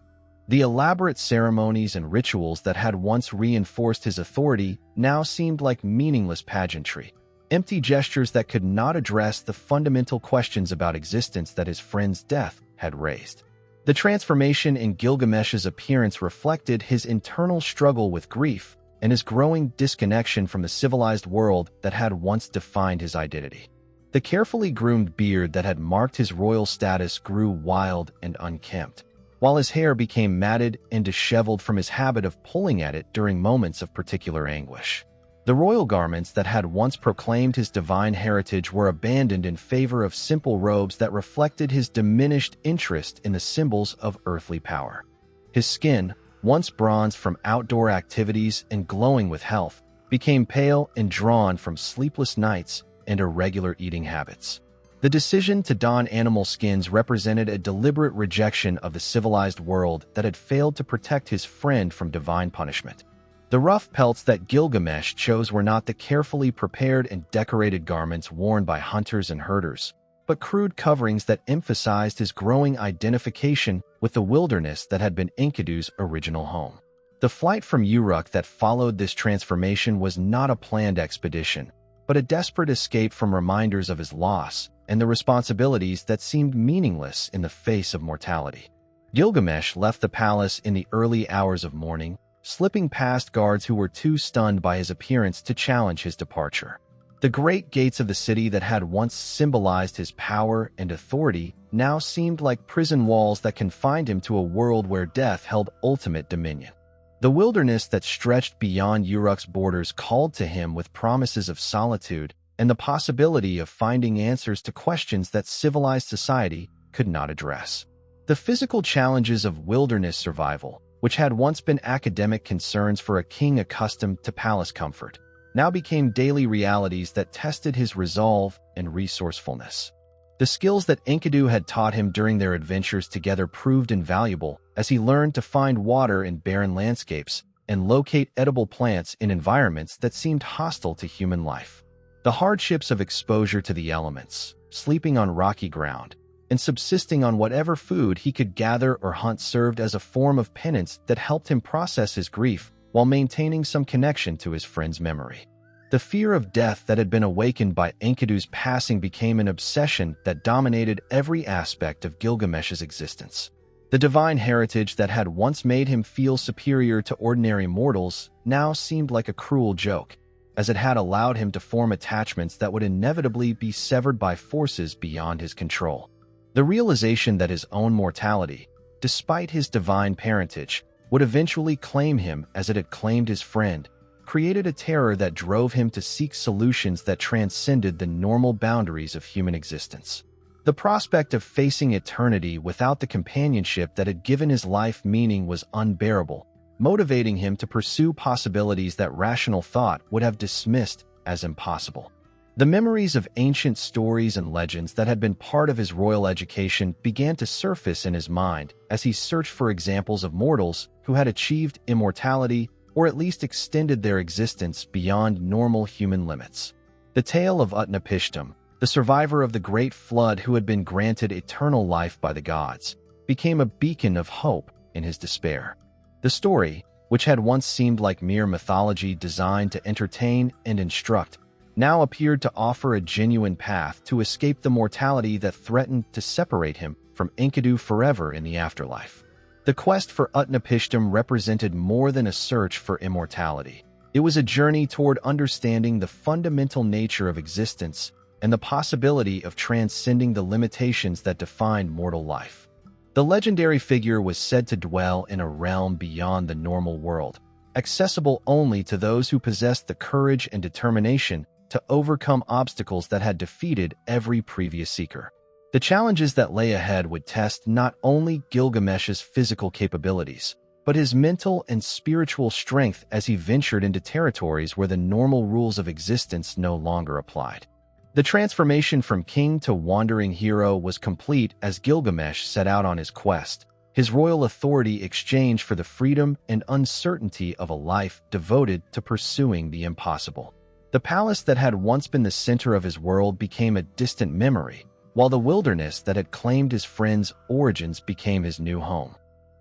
The elaborate ceremonies and rituals that had once reinforced his authority now seemed like meaningless pageantry, empty gestures that could not address the fundamental questions about existence that his friend's death had raised. The transformation in Gilgamesh's appearance reflected his internal struggle with grief and his growing disconnection from the civilized world that had once defined his identity. The carefully groomed beard that had marked his royal status grew wild and unkempt, while his hair became matted and disheveled from his habit of pulling at it during moments of particular anguish. The royal garments that had once proclaimed his divine heritage were abandoned in favor of simple robes that reflected his diminished interest in the symbols of earthly power. His skin, once bronzed from outdoor activities and glowing with health, became pale and drawn from sleepless nights and irregular eating habits. The decision to don animal skins represented a deliberate rejection of the civilized world that had failed to protect his friend from divine punishment. The rough pelts that Gilgamesh chose were not the carefully prepared and decorated garments worn by hunters and herders, but crude coverings that emphasized his growing identification with the wilderness that had been Enkidu's original home. The flight from Uruk that followed this transformation was not a planned expedition, but a desperate escape from reminders of his loss and the responsibilities that seemed meaningless in the face of mortality. Gilgamesh left the palace in the early hours of morning, slipping past guards who were too stunned by his appearance to challenge his departure. The great gates of the city that had once symbolized his power and authority now seemed like prison walls that confined him to a world where death held ultimate dominion. The wilderness that stretched beyond Uruk's borders called to him with promises of solitude and the possibility of finding answers to questions that civilized society could not address. The physical challenges of wilderness survival, which had once been academic concerns for a king accustomed to palace comfort, now became daily realities that tested his resolve and resourcefulness. The skills that Enkidu had taught him during their adventures together proved invaluable as he learned to find water in barren landscapes and locate edible plants in environments that seemed hostile to human life. The hardships of exposure to the elements, sleeping on rocky ground, and subsisting on whatever food he could gather or hunt served as a form of penance that helped him process his grief while maintaining some connection to his friend's memory. The fear of death that had been awakened by Enkidu's passing became an obsession that dominated every aspect of Gilgamesh's existence. The divine heritage that had once made him feel superior to ordinary mortals now seemed like a cruel joke, as it had allowed him to form attachments that would inevitably be severed by forces beyond his control. The realization that his own mortality, despite his divine parentage, would eventually claim him as it had claimed his friend, created a terror that drove him to seek solutions that transcended the normal boundaries of human existence. The prospect of facing eternity without the companionship that had given his life meaning was unbearable, motivating him to pursue possibilities that rational thought would have dismissed as impossible. The memories of ancient stories and legends that had been part of his royal education began to surface in his mind as he searched for examples of mortals who had achieved immortality or at least extended their existence beyond normal human limits. The tale of Utnapishtim, the survivor of the Great Flood who had been granted eternal life by the gods, became a beacon of hope in his despair. The story, which had once seemed like mere mythology designed to entertain and instruct, now appeared to offer a genuine path to escape the mortality that threatened to separate him from Enkidu forever in the afterlife. The quest for Utnapishtim represented more than a search for immortality. It was a journey toward understanding the fundamental nature of existence and the possibility of transcending the limitations that define mortal life. The legendary figure was said to dwell in a realm beyond the normal world, accessible only to those who possessed the courage and determination to overcome obstacles that had defeated every previous seeker. The challenges that lay ahead would test not only Gilgamesh's physical capabilities, but his mental and spiritual strength as he ventured into territories where the normal rules of existence no longer applied. The transformation from king to wandering hero was complete as Gilgamesh set out on his quest, his royal authority exchanged for the freedom and uncertainty of a life devoted to pursuing the impossible. The palace that had once been the center of his world became a distant memory, while the wilderness that had claimed his friend's origins became his new home.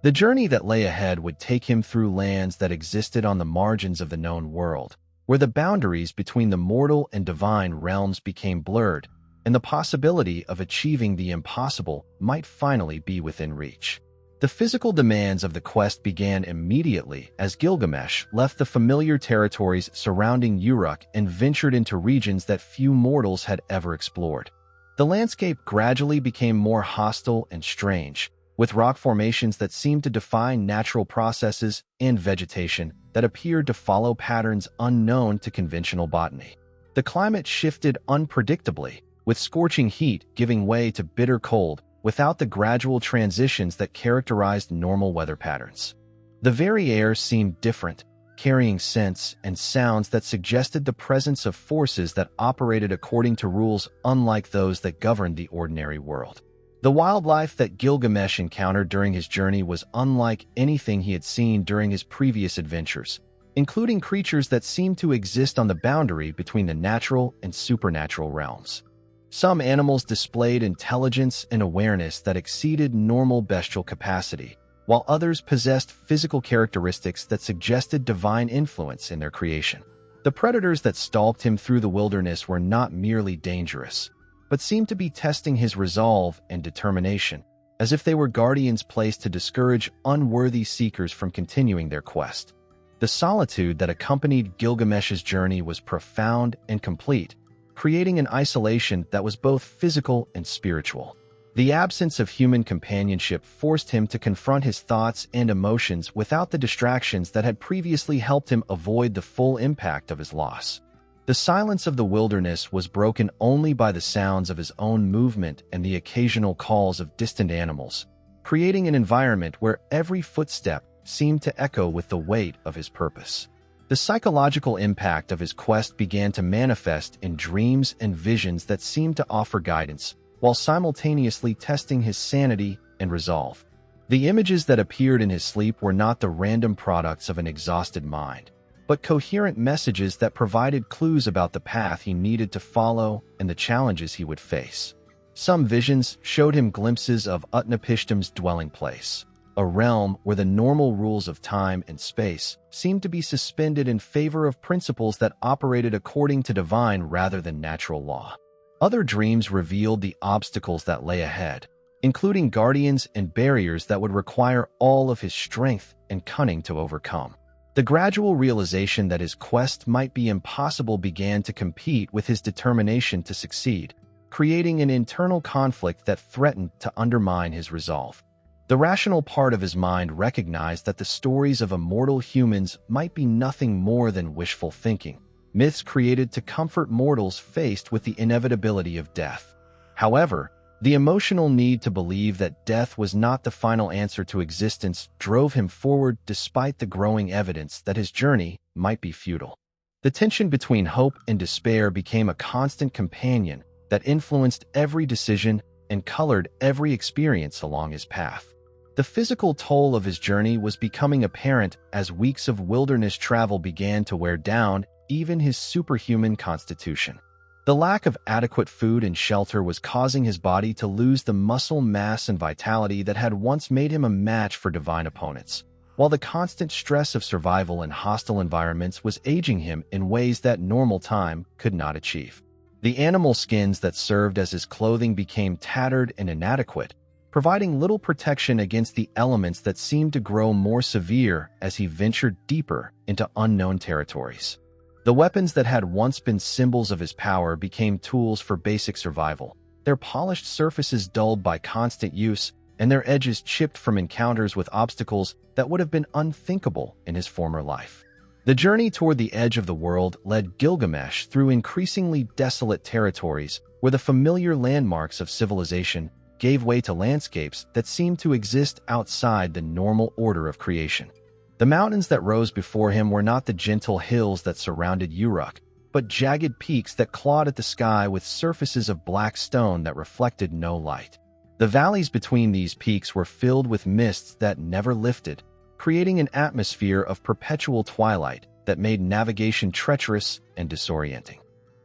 The journey that lay ahead would take him through lands that existed on the margins of the known world, where the boundaries between the mortal and divine realms became blurred, and the possibility of achieving the impossible might finally be within reach. The physical demands of the quest began immediately as Gilgamesh left the familiar territories surrounding Uruk and ventured into regions that few mortals had ever explored. The landscape gradually became more hostile and strange, with rock formations that seemed to defy natural processes and vegetation that appeared to follow patterns unknown to conventional botany. The climate shifted unpredictably, with scorching heat giving way to bitter cold, without the gradual transitions that characterized normal weather patterns. The very air seemed different, carrying scents and sounds that suggested the presence of forces that operated according to rules unlike those that governed the ordinary world. The wildlife that Gilgamesh encountered during his journey was unlike anything he had seen during his previous adventures, including creatures that seemed to exist on the boundary between the natural and supernatural realms. Some animals displayed intelligence and awareness that exceeded normal bestial capacity, while others possessed physical characteristics that suggested divine influence in their creation. The predators that stalked him through the wilderness were not merely dangerous, but seemed to be testing his resolve and determination, as if they were guardians placed to discourage unworthy seekers from continuing their quest. The solitude that accompanied Gilgamesh's journey was profound and complete, creating an isolation that was both physical and spiritual. The absence of human companionship forced him to confront his thoughts and emotions without the distractions that had previously helped him avoid the full impact of his loss. The silence of the wilderness was broken only by the sounds of his own movement and the occasional calls of distant animals, creating an environment where every footstep seemed to echo with the weight of his purpose. The psychological impact of his quest began to manifest in dreams and visions that seemed to offer guidance, while simultaneously testing his sanity and resolve. The images that appeared in his sleep were not the random products of an exhausted mind, but coherent messages that provided clues about the path he needed to follow and the challenges he would face. Some visions showed him glimpses of Utnapishtim's dwelling place, a realm where the normal rules of time and space seemed to be suspended in favor of principles that operated according to divine rather than natural law. Other dreams revealed the obstacles that lay ahead, including guardians and barriers that would require all of his strength and cunning to overcome. The gradual realization that his quest might be impossible began to compete with his determination to succeed, creating an internal conflict that threatened to undermine his resolve. The rational part of his mind recognized that the stories of immortal humans might be nothing more than wishful thinking, myths created to comfort mortals faced with the inevitability of death. However, the emotional need to believe that death was not the final answer to existence drove him forward despite the growing evidence that his journey might be futile. The tension between hope and despair became a constant companion that influenced every decision and colored every experience along his path. The physical toll of his journey was becoming apparent as weeks of wilderness travel began to wear down even his superhuman constitution. The lack of adequate food and shelter was causing his body to lose the muscle mass and vitality that had once made him a match for divine opponents, while the constant stress of survival in hostile environments was aging him in ways that normal time could not achieve. The animal skins that served as his clothing became tattered and inadequate, providing little protection against the elements that seemed to grow more severe as he ventured deeper into unknown territories. The weapons that had once been symbols of his power became tools for basic survival, their polished surfaces dulled by constant use and their edges chipped from encounters with obstacles that would have been unthinkable in his former life. The journey toward the edge of the world led Gilgamesh through increasingly desolate territories where the familiar landmarks of civilization gave way to landscapes that seemed to exist outside the normal order of creation. The mountains that rose before him were not the gentle hills that surrounded Uruk, but jagged peaks that clawed at the sky with surfaces of black stone that reflected no light. The valleys between these peaks were filled with mists that never lifted, creating an atmosphere of perpetual twilight that made navigation treacherous and disorienting.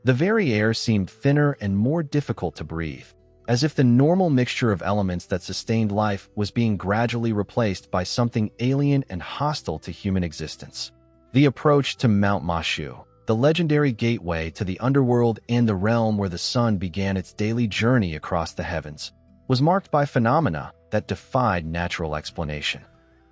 The very air seemed thinner and more difficult to breathe, as if the normal mixture of elements that sustained life was being gradually replaced by something alien and hostile to human existence. The approach to Mount Mashu, the legendary gateway to the underworld and the realm where the sun began its daily journey across the heavens, was marked by phenomena that defied natural explanation.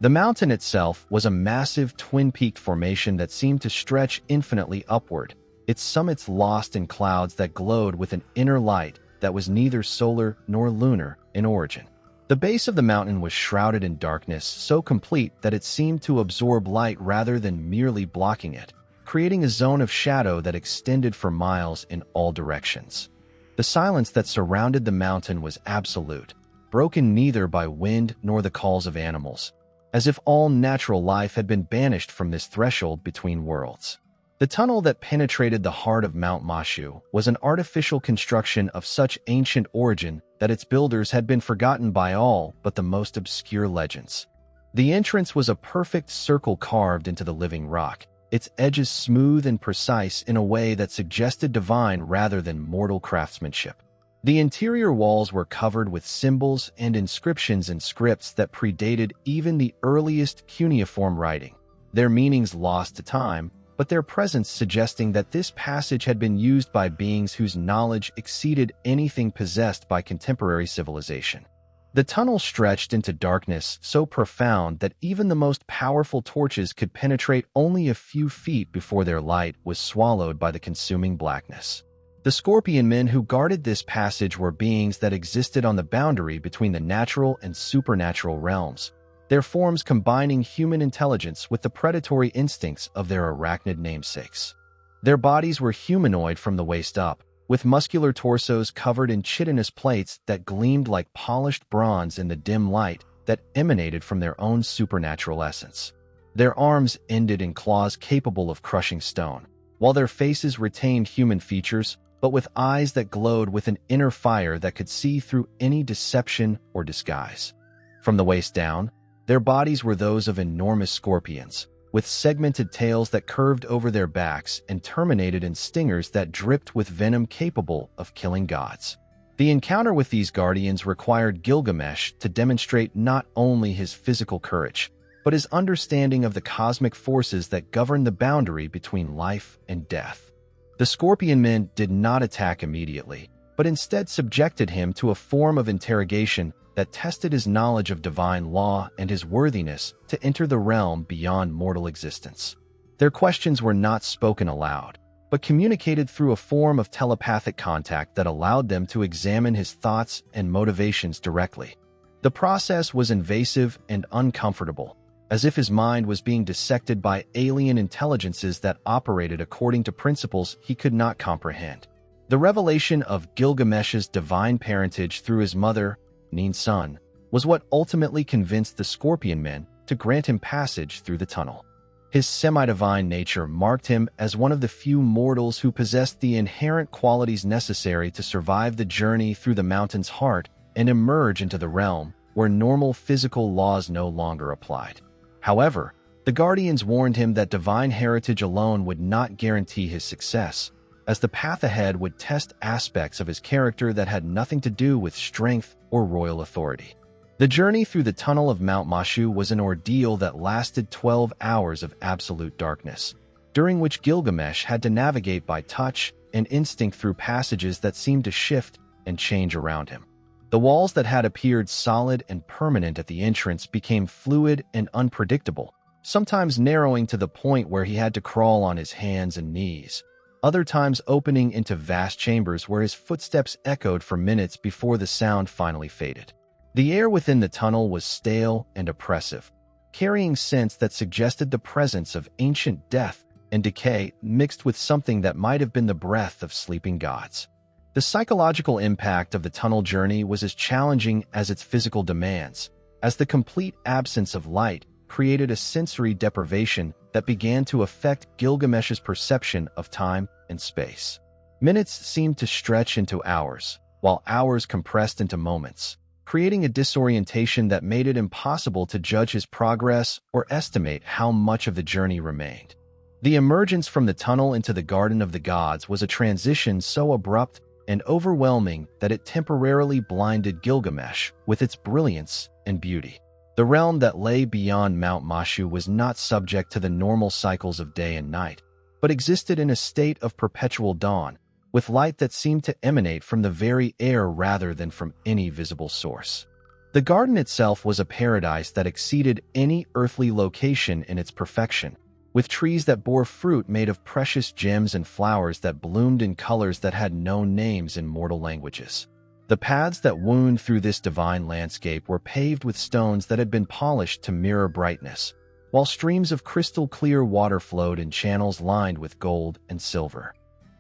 The mountain itself was a massive twin-peaked formation that seemed to stretch infinitely upward, its summits lost in clouds that glowed with an inner light that was neither solar nor lunar in origin. The base of the mountain was shrouded in darkness so complete that it seemed to absorb light rather than merely blocking it, creating a zone of shadow that extended for miles in all directions. The silence that surrounded the mountain was absolute, broken neither by wind nor the calls of animals, as if all natural life had been banished from this threshold between worlds. The tunnel that penetrated the heart of Mount Mashu was an artificial construction of such ancient origin that its builders had been forgotten by all but the most obscure legends. The entrance was a perfect circle carved into the living rock, its edges smooth and precise in a way that suggested divine rather than mortal craftsmanship. The interior walls were covered with symbols and inscriptions in scripts that predated even the earliest cuneiform writing, their meanings lost to time, but their presence suggesting that this passage had been used by beings whose knowledge exceeded anything possessed by contemporary civilization. The tunnel stretched into darkness so profound that even the most powerful torches could penetrate only a few feet before their light was swallowed by the consuming blackness. The scorpion men who guarded this passage were beings that existed on the boundary between the natural and supernatural realms, their forms combining human intelligence with the predatory instincts of their arachnid namesakes. Their bodies were humanoid from the waist up, with muscular torsos covered in chitinous plates that gleamed like polished bronze in the dim light that emanated from their own supernatural essence. Their arms ended in claws capable of crushing stone, while their faces retained human features, but with eyes that glowed with an inner fire that could see through any deception or disguise. From the waist down, their bodies were those of enormous scorpions, with segmented tails that curved over their backs and terminated in stingers that dripped with venom capable of killing gods. The encounter with these guardians required Gilgamesh to demonstrate not only his physical courage, but his understanding of the cosmic forces that govern the boundary between life and death. The scorpion men did not attack immediately, but instead subjected him to a form of interrogation that tested his knowledge of divine law and his worthiness to enter the realm beyond mortal existence. Their questions were not spoken aloud, but communicated through a form of telepathic contact that allowed them to examine his thoughts and motivations directly. The process was invasive and uncomfortable, as if his mind was being dissected by alien intelligences that operated according to principles he could not comprehend. The revelation of Gilgamesh's divine parentage through his mother, Nin-sun, was what ultimately convinced the Scorpion Men to grant him passage through the tunnel. His semi-divine nature marked him as one of the few mortals who possessed the inherent qualities necessary to survive the journey through the mountain's heart and emerge into the realm where normal physical laws no longer applied. However, the Guardians warned him that divine heritage alone would not guarantee his success, as the path ahead would test aspects of his character that had nothing to do with strength or royal authority. The journey through the tunnel of Mount Mashu was an ordeal that lasted 12 hours of absolute darkness, during which Gilgamesh had to navigate by touch and instinct through passages that seemed to shift and change around him. The walls that had appeared solid and permanent at the entrance became fluid and unpredictable, sometimes narrowing to the point where he had to crawl on his hands and knees, other times opening into vast chambers where his footsteps echoed for minutes before the sound finally faded. The air within the tunnel was stale and oppressive, carrying scents that suggested the presence of ancient death and decay mixed with something that might have been the breath of sleeping gods. The psychological impact of the tunnel journey was as challenging as its physical demands, as the complete absence of light created a sensory deprivation that began to affect Gilgamesh's perception of time and space. Minutes seemed to stretch into hours, while hours compressed into moments, creating a disorientation that made it impossible to judge his progress or estimate how much of the journey remained. The emergence from the tunnel into the Garden of the Gods was a transition so abrupt and overwhelming that it temporarily blinded Gilgamesh with its brilliance and beauty. The realm that lay beyond Mount Mashu was not subject to the normal cycles of day and night, but existed in a state of perpetual dawn, with light that seemed to emanate from the very air rather than from any visible source. The garden itself was a paradise that exceeded any earthly location in its perfection, with trees that bore fruit made of precious gems and flowers that bloomed in colors that had no names in mortal languages. The paths that wound through this divine landscape were paved with stones that had been polished to mirror brightness, while streams of crystal-clear water flowed in channels lined with gold and silver.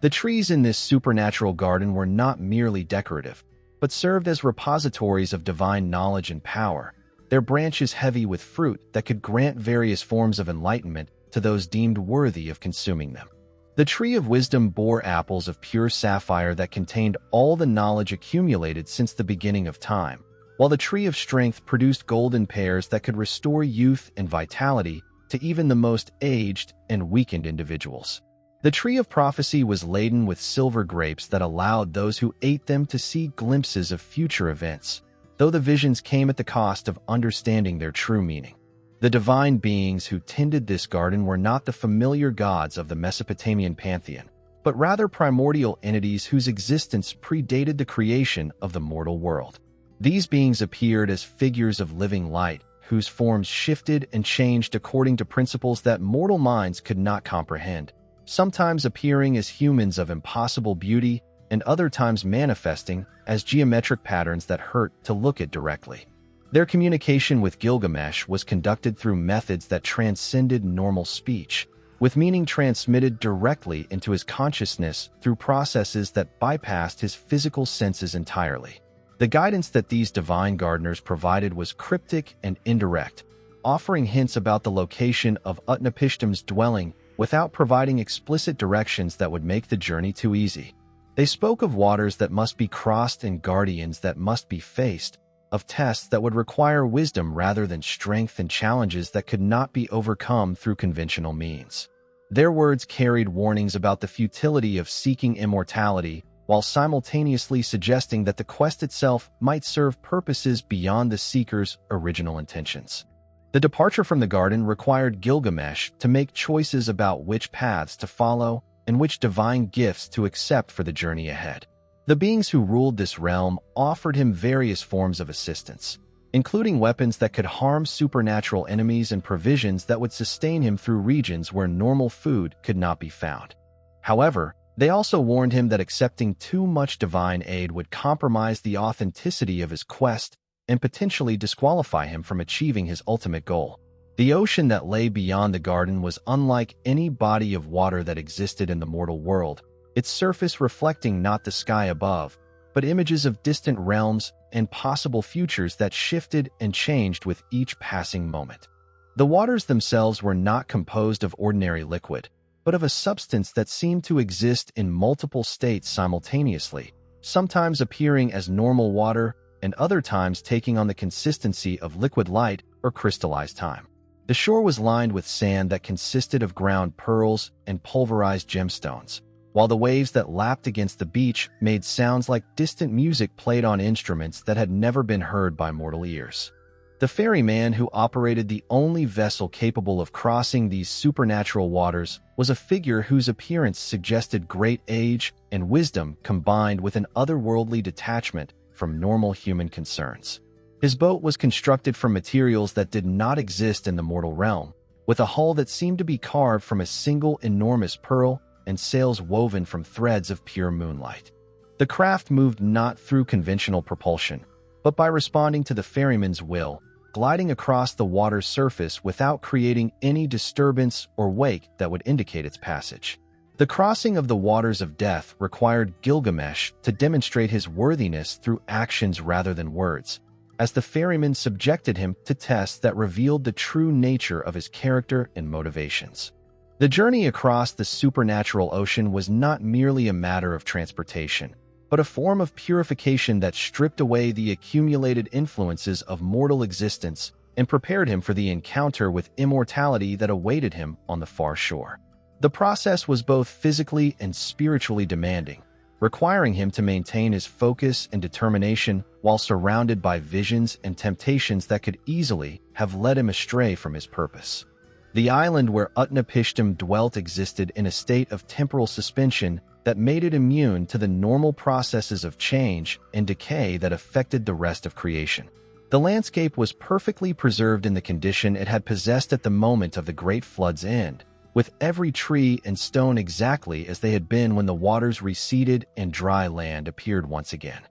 The trees in this supernatural garden were not merely decorative, but served as repositories of divine knowledge and power, their branches heavy with fruit that could grant various forms of enlightenment to those deemed worthy of consuming them. The tree of wisdom bore apples of pure sapphire that contained all the knowledge accumulated since the beginning of time, while the tree of strength produced golden pears that could restore youth and vitality to even the most aged and weakened individuals. The tree of prophecy was laden with silver grapes that allowed those who ate them to see glimpses of future events, though the visions came at the cost of understanding their true meaning. The divine beings who tended this garden were not the familiar gods of the Mesopotamian pantheon, but rather primordial entities whose existence predated the creation of the mortal world. These beings appeared as figures of living light, whose forms shifted and changed according to principles that mortal minds could not comprehend, sometimes appearing as humans of impossible beauty and other times manifesting as geometric patterns that hurt to look at directly. Their communication with Gilgamesh was conducted through methods that transcended normal speech, with meaning transmitted directly into his consciousness through processes that bypassed his physical senses entirely. The guidance that these divine gardeners provided was cryptic and indirect, offering hints about the location of Utnapishtim's dwelling without providing explicit directions that would make the journey too easy. They spoke of waters that must be crossed and guardians that must be faced, of tests that would require wisdom rather than strength and challenges that could not be overcome through conventional means. Their words carried warnings about the futility of seeking immortality, while simultaneously suggesting that the quest itself might serve purposes beyond the seeker's original intentions. The departure from the garden required Gilgamesh to make choices about which paths to follow and which divine gifts to accept for the journey ahead. The beings who ruled this realm offered him various forms of assistance, including weapons that could harm supernatural enemies and provisions that would sustain him through regions where normal food could not be found. However, they also warned him that accepting too much divine aid would compromise the authenticity of his quest and potentially disqualify him from achieving his ultimate goal. The ocean that lay beyond the garden was unlike any body of water that existed in the mortal world, its surface reflecting not the sky above, but images of distant realms and possible futures that shifted and changed with each passing moment. The waters themselves were not composed of ordinary liquid, but of a substance that seemed to exist in multiple states simultaneously, sometimes appearing as normal water and other times taking on the consistency of liquid light or crystallized time. The shore was lined with sand that consisted of ground pearls and pulverized gemstones, while the waves that lapped against the beach made sounds like distant music played on instruments that had never been heard by mortal ears. The ferryman who operated the only vessel capable of crossing these supernatural waters was a figure whose appearance suggested great age and wisdom combined with an otherworldly detachment from normal human concerns. His boat was constructed from materials that did not exist in the mortal realm, with a hull that seemed to be carved from a single enormous pearl and sails woven from threads of pure moonlight. The craft moved not through conventional propulsion, but by responding to the ferryman's will, gliding across the water's surface without creating any disturbance or wake that would indicate its passage. The crossing of the waters of death required Gilgamesh to demonstrate his worthiness through actions rather than words, as the ferryman subjected him to tests that revealed the true nature of his character and motivations. The journey across the supernatural ocean was not merely a matter of transportation, but a form of purification that stripped away the accumulated influences of mortal existence and prepared him for the encounter with immortality that awaited him on the far shore. The process was both physically and spiritually demanding, requiring him to maintain his focus and determination while surrounded by visions and temptations that could easily have led him astray from his purpose. The island where Utnapishtim dwelt existed in a state of temporal suspension that made it immune to the normal processes of change and decay that affected the rest of creation. The landscape was perfectly preserved in the condition it had possessed at the moment of the Great Flood's end, with every tree and stone exactly as they had been when the waters receded and dry land appeared once again.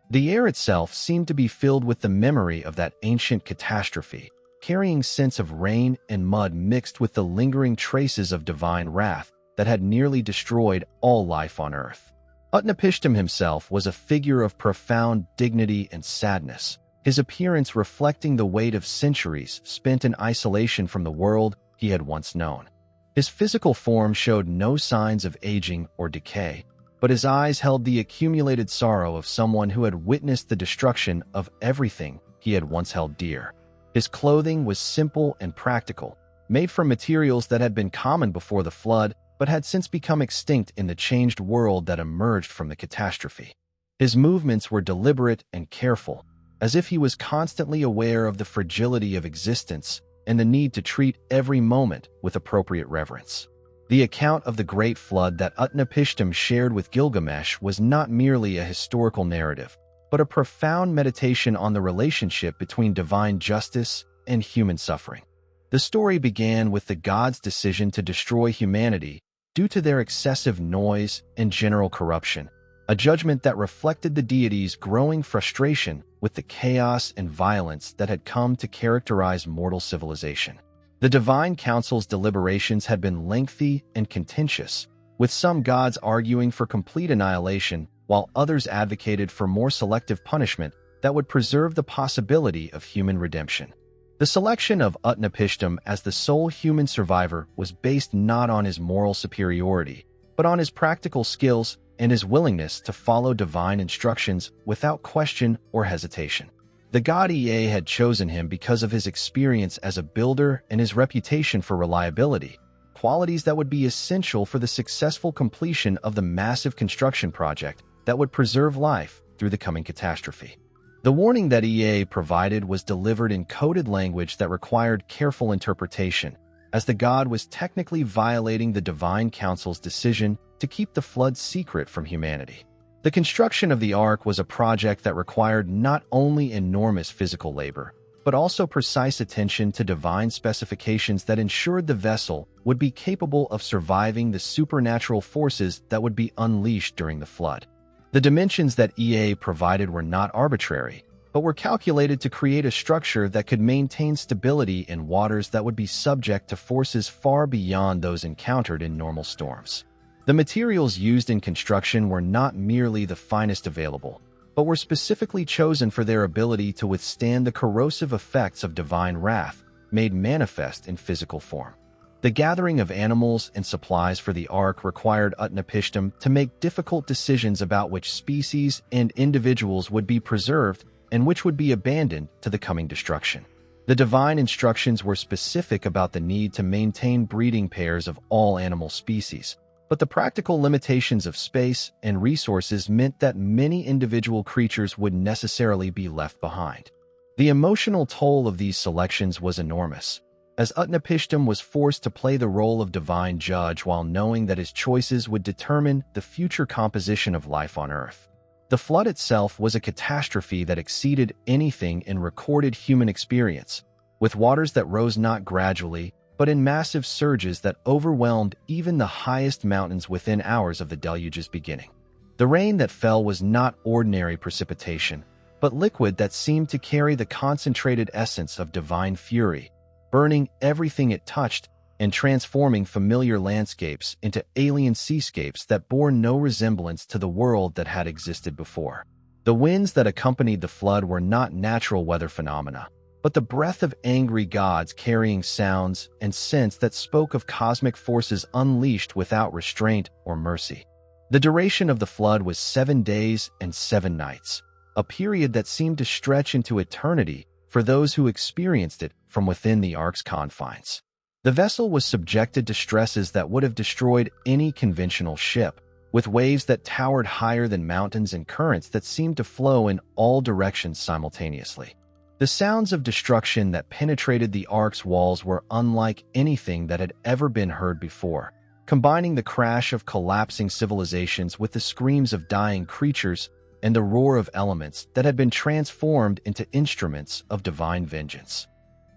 The air itself seemed to be filled with the memory of that ancient catastrophe, carrying scents of rain and mud mixed with the lingering traces of divine wrath that had nearly destroyed all life on earth. Utnapishtim himself was a figure of profound dignity and sadness, his appearance reflecting the weight of centuries spent in isolation from the world he had once known. His physical form showed no signs of aging or decay, but his eyes held the accumulated sorrow of someone who had witnessed the destruction of everything he had once held dear. His clothing was simple and practical, made from materials that had been common before the flood but had since become extinct in the changed world that emerged from the catastrophe. His movements were deliberate and careful, as if he was constantly aware of the fragility of existence and the need to treat every moment with appropriate reverence. The account of the Great Flood that Utnapishtim shared with Gilgamesh was not merely a historical narrative, but a profound meditation on the relationship between divine justice and human suffering. The story began with the gods' decision to destroy humanity due to their excessive noise and general corruption, a judgment that reflected the deities' growing frustration with the chaos and violence that had come to characterize mortal civilization. The divine council's deliberations had been lengthy and contentious, with some gods arguing for complete annihilation while others advocated for more selective punishment that would preserve the possibility of human redemption. The selection of Utnapishtim as the sole human survivor was based not on his moral superiority, but on his practical skills and his willingness to follow divine instructions without question or hesitation. The god Ea had chosen him because of his experience as a builder and his reputation for reliability, qualities that would be essential for the successful completion of the massive construction project that would preserve life through the coming catastrophe. The warning that Ea provided was delivered in coded language that required careful interpretation, as the god was technically violating the divine council's decision to keep the flood secret from humanity. The construction of the ark was a project that required not only enormous physical labor, but also precise attention to divine specifications that ensured the vessel would be capable of surviving the supernatural forces that would be unleashed during the flood. The dimensions that Ea provided were not arbitrary, but were calculated to create a structure that could maintain stability in waters that would be subject to forces far beyond those encountered in normal storms. The materials used in construction were not merely the finest available, but were specifically chosen for their ability to withstand the corrosive effects of divine wrath, made manifest in physical form. The gathering of animals and supplies for the Ark required Utnapishtim to make difficult decisions about which species and individuals would be preserved and which would be abandoned to the coming destruction. The divine instructions were specific about the need to maintain breeding pairs of all animal species, but the practical limitations of space and resources meant that many individual creatures would necessarily be left behind. The emotional toll of these selections was enormous, as Utnapishtim was forced to play the role of divine judge while knowing that his choices would determine the future composition of life on Earth. The flood itself was a catastrophe that exceeded anything in recorded human experience, with waters that rose not gradually, but in massive surges that overwhelmed even the highest mountains within hours of the deluge's beginning. The rain that fell was not ordinary precipitation, but liquid that seemed to carry the concentrated essence of divine fury, burning everything it touched and transforming familiar landscapes into alien seascapes that bore no resemblance to the world that had existed before. The winds that accompanied the flood were not natural weather phenomena, but the breath of angry gods carrying sounds and scents that spoke of cosmic forces unleashed without restraint or mercy. The duration of the flood was 7 days and 7 nights, a period that seemed to stretch into eternity for those who experienced it from within the Ark's confines. The vessel was subjected to stresses that would have destroyed any conventional ship, with waves that towered higher than mountains and currents that seemed to flow in all directions simultaneously. The sounds of destruction that penetrated the Ark's walls were unlike anything that had ever been heard before, combining the crash of collapsing civilizations with the screams of dying creatures and the roar of elements that had been transformed into instruments of divine vengeance.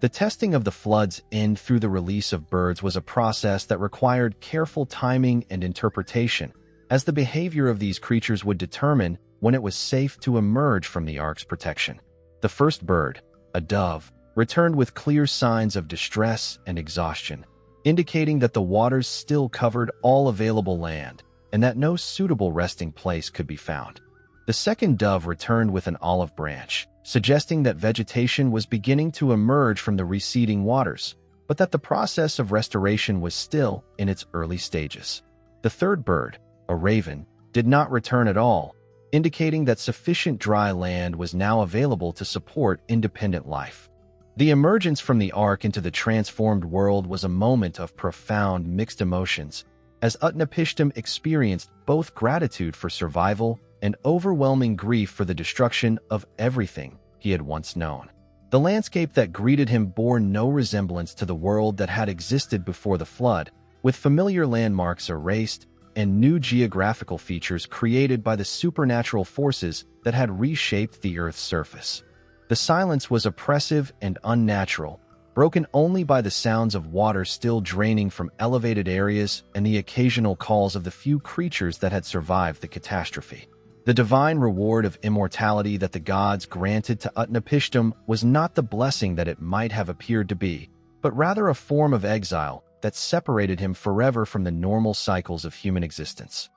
The testing of the flood's end through the release of birds was a process that required careful timing and interpretation, as the behavior of these creatures would determine when it was safe to emerge from the Ark's protection. The first bird, a dove, returned with clear signs of distress and exhaustion, indicating that the waters still covered all available land and that no suitable resting place could be found. The second dove returned with an olive branch, suggesting that vegetation was beginning to emerge from the receding waters, but that the process of restoration was still in its early stages. The third bird, a raven, did not return at all, indicating that sufficient dry land was now available to support independent life. The emergence from the Ark into the transformed world was a moment of profound mixed emotions, as Utnapishtim experienced both gratitude for survival and overwhelming grief for the destruction of everything he had once known. The landscape that greeted him bore no resemblance to the world that had existed before the flood, with familiar landmarks erased and new geographical features created by the supernatural forces that had reshaped the Earth's surface. The silence was oppressive and unnatural, broken only by the sounds of water still draining from elevated areas and the occasional calls of the few creatures that had survived the catastrophe. The divine reward of immortality that the gods granted to Utnapishtim was not the blessing that it might have appeared to be, but rather a form of exile that separated him forever from the normal cycles of human existence.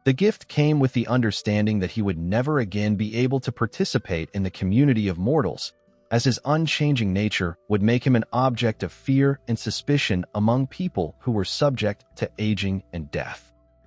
The gift came with the understanding that he would never again be able to participate in the community of mortals, as his unchanging nature would make him an object of fear and suspicion among people who were subject to aging and death.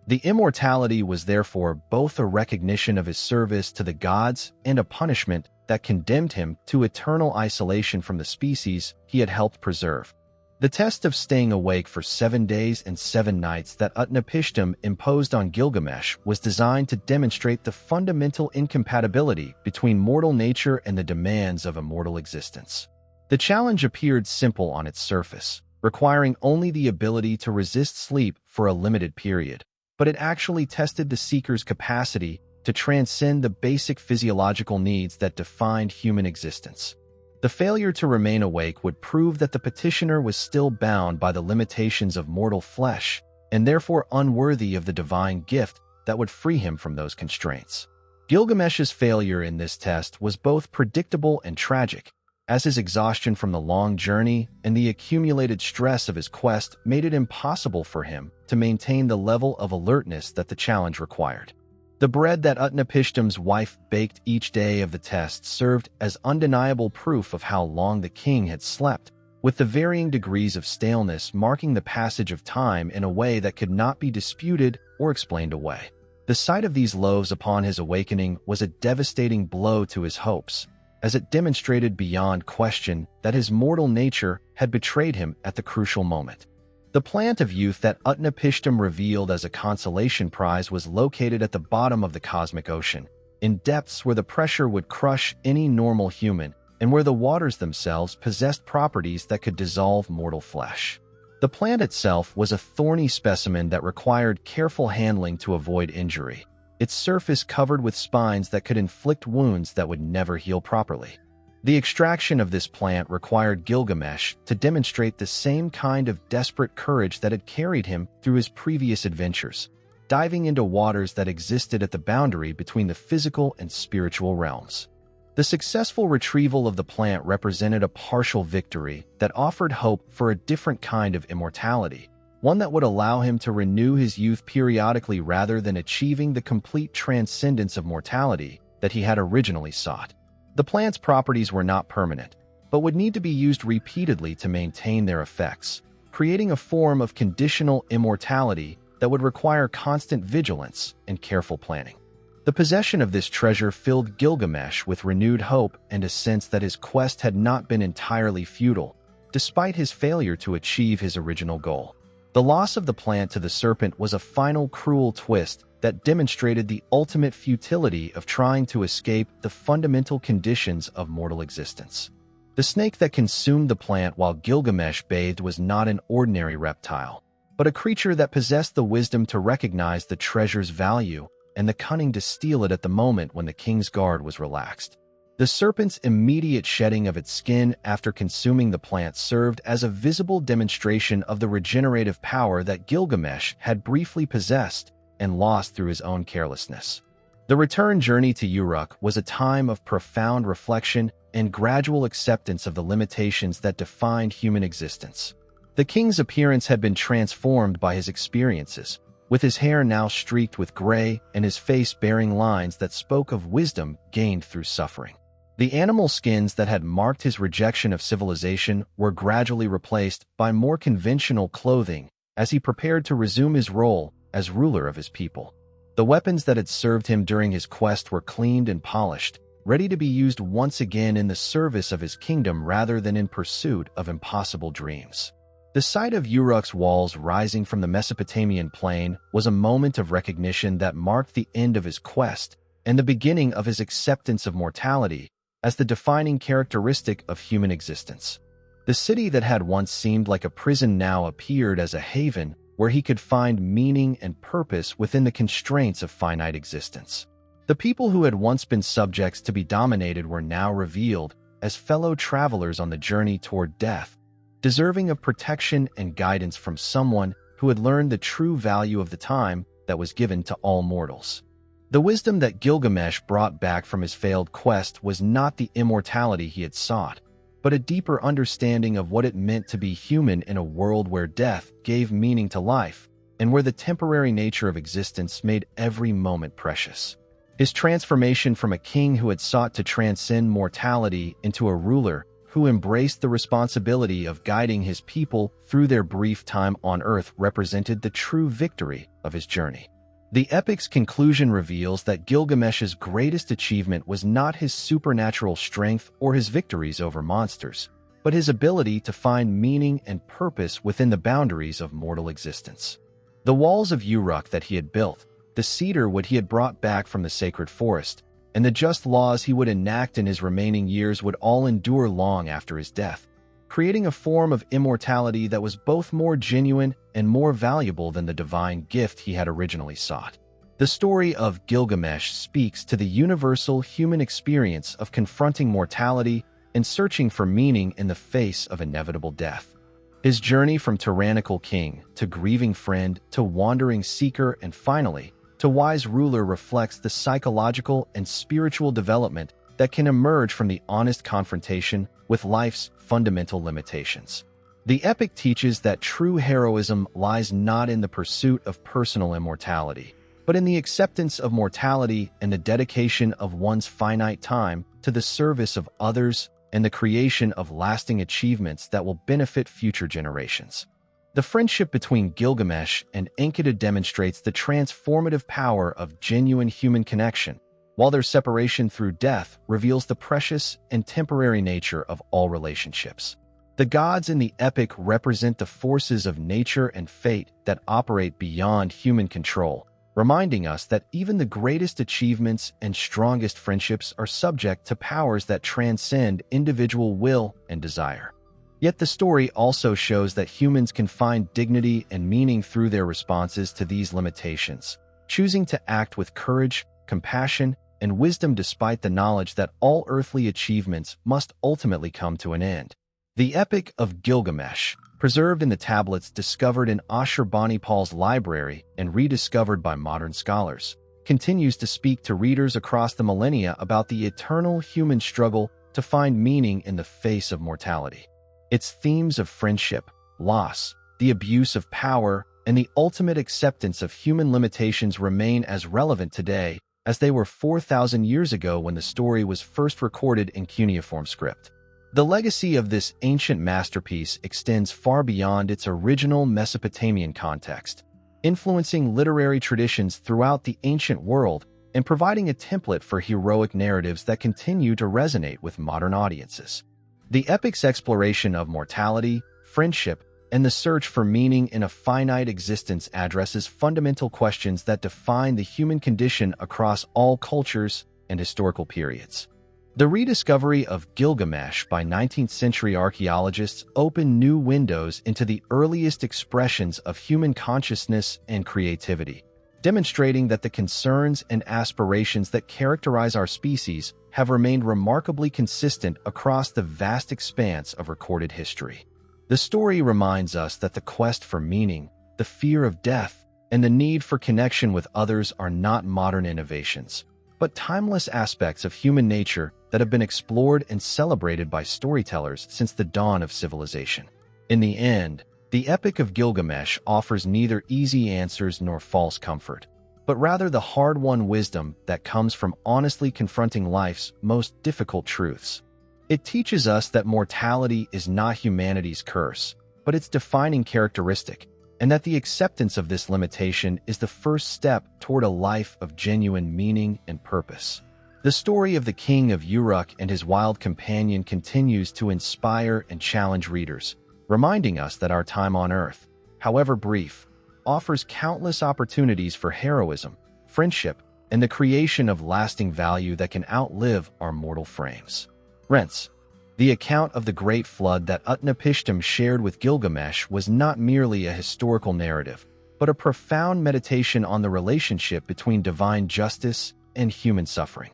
The immortality was therefore both a recognition of his service to the gods and a punishment that condemned him to eternal isolation from the species he had helped preserve. The test of staying awake for 7 days and 7 nights that Utnapishtim imposed on Gilgamesh was designed to demonstrate the fundamental incompatibility between mortal nature and the demands of immortal existence. The challenge appeared simple on its surface, requiring only the ability to resist sleep for a limited period, but it actually tested the seeker's capacity to transcend the basic physiological needs that defined human existence. The failure to remain awake would prove that the petitioner was still bound by the limitations of mortal flesh, and therefore unworthy of the divine gift that would free him from those constraints. Gilgamesh's failure in this test was both predictable and tragic, as his exhaustion from the long journey and the accumulated stress of his quest made it impossible for him to maintain the level of alertness that the challenge required. The bread that Utnapishtim's wife baked each day of the test served as undeniable proof of how long the king had slept, with the varying degrees of staleness marking the passage of time in a way that could not be disputed or explained away. The sight of these loaves upon his awakening was a devastating blow to his hopes, as it demonstrated beyond question that his mortal nature had betrayed him at the crucial moment. The plant of youth that Utnapishtim revealed as a consolation prize was located at the bottom of the cosmic ocean, in depths where the pressure would crush any normal human and where the waters themselves possessed properties that could dissolve mortal flesh. The plant itself was a thorny specimen that required careful handling to avoid injury, its surface covered with spines that could inflict wounds that would never heal properly. The extraction of this plant required Gilgamesh to demonstrate the same kind of desperate courage that had carried him through his previous adventures, diving into waters that existed at the boundary between the physical and spiritual realms. The successful retrieval of the plant represented a partial victory that offered hope for a different kind of immortality, one that would allow him to renew his youth periodically rather than achieving the complete transcendence of mortality that he had originally sought. The plant's properties were not permanent, but would need to be used repeatedly to maintain their effects, creating a form of conditional immortality that would require constant vigilance and careful planning. The possession of this treasure filled Gilgamesh with renewed hope and a sense that his quest had not been entirely futile, despite his failure to achieve his original goal. The loss of the plant to the serpent was a final cruel twist that demonstrated the ultimate futility of trying to escape the fundamental conditions of mortal existence. The snake that consumed the plant while Gilgamesh bathed was not an ordinary reptile, but a creature that possessed the wisdom to recognize the treasure's value and the cunning to steal it at the moment when the king's guard was relaxed. The serpent's immediate shedding of its skin after consuming the plant served as a visible demonstration of the regenerative power that Gilgamesh had briefly possessed and lost through his own carelessness. The return journey to Uruk was a time of profound reflection and gradual acceptance of the limitations that defined human existence. The king's appearance had been transformed by his experiences, with his hair now streaked with gray and his face bearing lines that spoke of wisdom gained through suffering. The animal skins that had marked his rejection of civilization were gradually replaced by more conventional clothing as he prepared to resume his role as ruler of his people. The weapons that had served him during his quest were cleaned and polished, ready to be used once again in the service of his kingdom rather than in pursuit of impossible dreams. The sight of Uruk's walls rising from the Mesopotamian plain was a moment of recognition that marked the end of his quest and the beginning of his acceptance of mortality as the defining characteristic of human existence. The city that had once seemed like a prison now appeared as a haven where he could find meaning and purpose within the constraints of finite existence. The people who had once been subjects to be dominated were now revealed as fellow travelers on the journey toward death, deserving of protection and guidance from someone who had learned the true value of the time that was given to all mortals. The wisdom that Gilgamesh brought back from his failed quest was not the immortality he had sought, but a deeper understanding of what it meant to be human in a world where death gave meaning to life and where the temporary nature of existence made every moment precious. His transformation from a king who had sought to transcend mortality into a ruler who embraced the responsibility of guiding his people through their brief time on Earth represented the true victory of his journey. The epic's conclusion reveals that Gilgamesh's greatest achievement was not his supernatural strength or his victories over monsters, but his ability to find meaning and purpose within the boundaries of mortal existence. The walls of Uruk that he had built, the cedar wood he had brought back from the sacred forest, and the just laws he would enact in his remaining years would all endure long after his death, creating a form of immortality that was both more genuine and more valuable than the divine gift he had originally sought. The story of Gilgamesh speaks to the universal human experience of confronting mortality and searching for meaning in the face of inevitable death. His journey from tyrannical king to grieving friend to wandering seeker and finally to wise ruler reflects the psychological and spiritual development that can emerge from the honest confrontation with life's fundamental limitations. The epic teaches that true heroism lies not in the pursuit of personal immortality, but in the acceptance of mortality and the dedication of one's finite time to the service of others and the creation of lasting achievements that will benefit future generations. The friendship between Gilgamesh and Enkidu demonstrates the transformative power of genuine human connection, while their separation through death reveals the precious and temporary nature of all relationships. The gods in the epic represent the forces of nature and fate that operate beyond human control, reminding us that even the greatest achievements and strongest friendships are subject to powers that transcend individual will and desire. Yet the story also shows that humans can find dignity and meaning through their responses to these limitations, choosing to act with courage, compassion, and wisdom despite the knowledge that all earthly achievements must ultimately come to an end. The Epic of Gilgamesh, preserved in the tablets discovered in Ashurbanipal's library and rediscovered by modern scholars, continues to speak to readers across the millennia about the eternal human struggle to find meaning in the face of mortality. Its themes of friendship, loss, the abuse of power, and the ultimate acceptance of human limitations remain as relevant today as they were 4,000 years ago when the story was first recorded in cuneiform script. The legacy of this ancient masterpiece extends far beyond its original Mesopotamian context, influencing literary traditions throughout the ancient world and providing a template for heroic narratives that continue to resonate with modern audiences. The epic's exploration of mortality, friendship, and the search for meaning in a finite existence addresses fundamental questions that define the human condition across all cultures and historical periods. The rediscovery of Gilgamesh by 19th-century archaeologists opened new windows into the earliest expressions of human consciousness and creativity, demonstrating that the concerns and aspirations that characterize our species have remained remarkably consistent across the vast expanse of recorded history. The story reminds us that the quest for meaning, the fear of death, and the need for connection with others are not modern innovations, but timeless aspects of human nature that have been explored and celebrated by storytellers since the dawn of civilization. In the end, the Epic of Gilgamesh offers neither easy answers nor false comfort, but rather the hard-won wisdom that comes from honestly confronting life's most difficult truths. It teaches us that mortality is not humanity's curse, but its defining characteristic, and that the acceptance of this limitation is the first step toward a life of genuine meaning and purpose. The story of the king of Uruk and his wild companion continues to inspire and challenge readers, reminding us that our time on Earth, however brief, offers countless opportunities for heroism, friendship, and the creation of lasting value that can outlive our mortal frames. Rents. The account of the Great Flood that Utnapishtim shared with Gilgamesh was not merely a historical narrative, but a profound meditation on the relationship between divine justice and human suffering.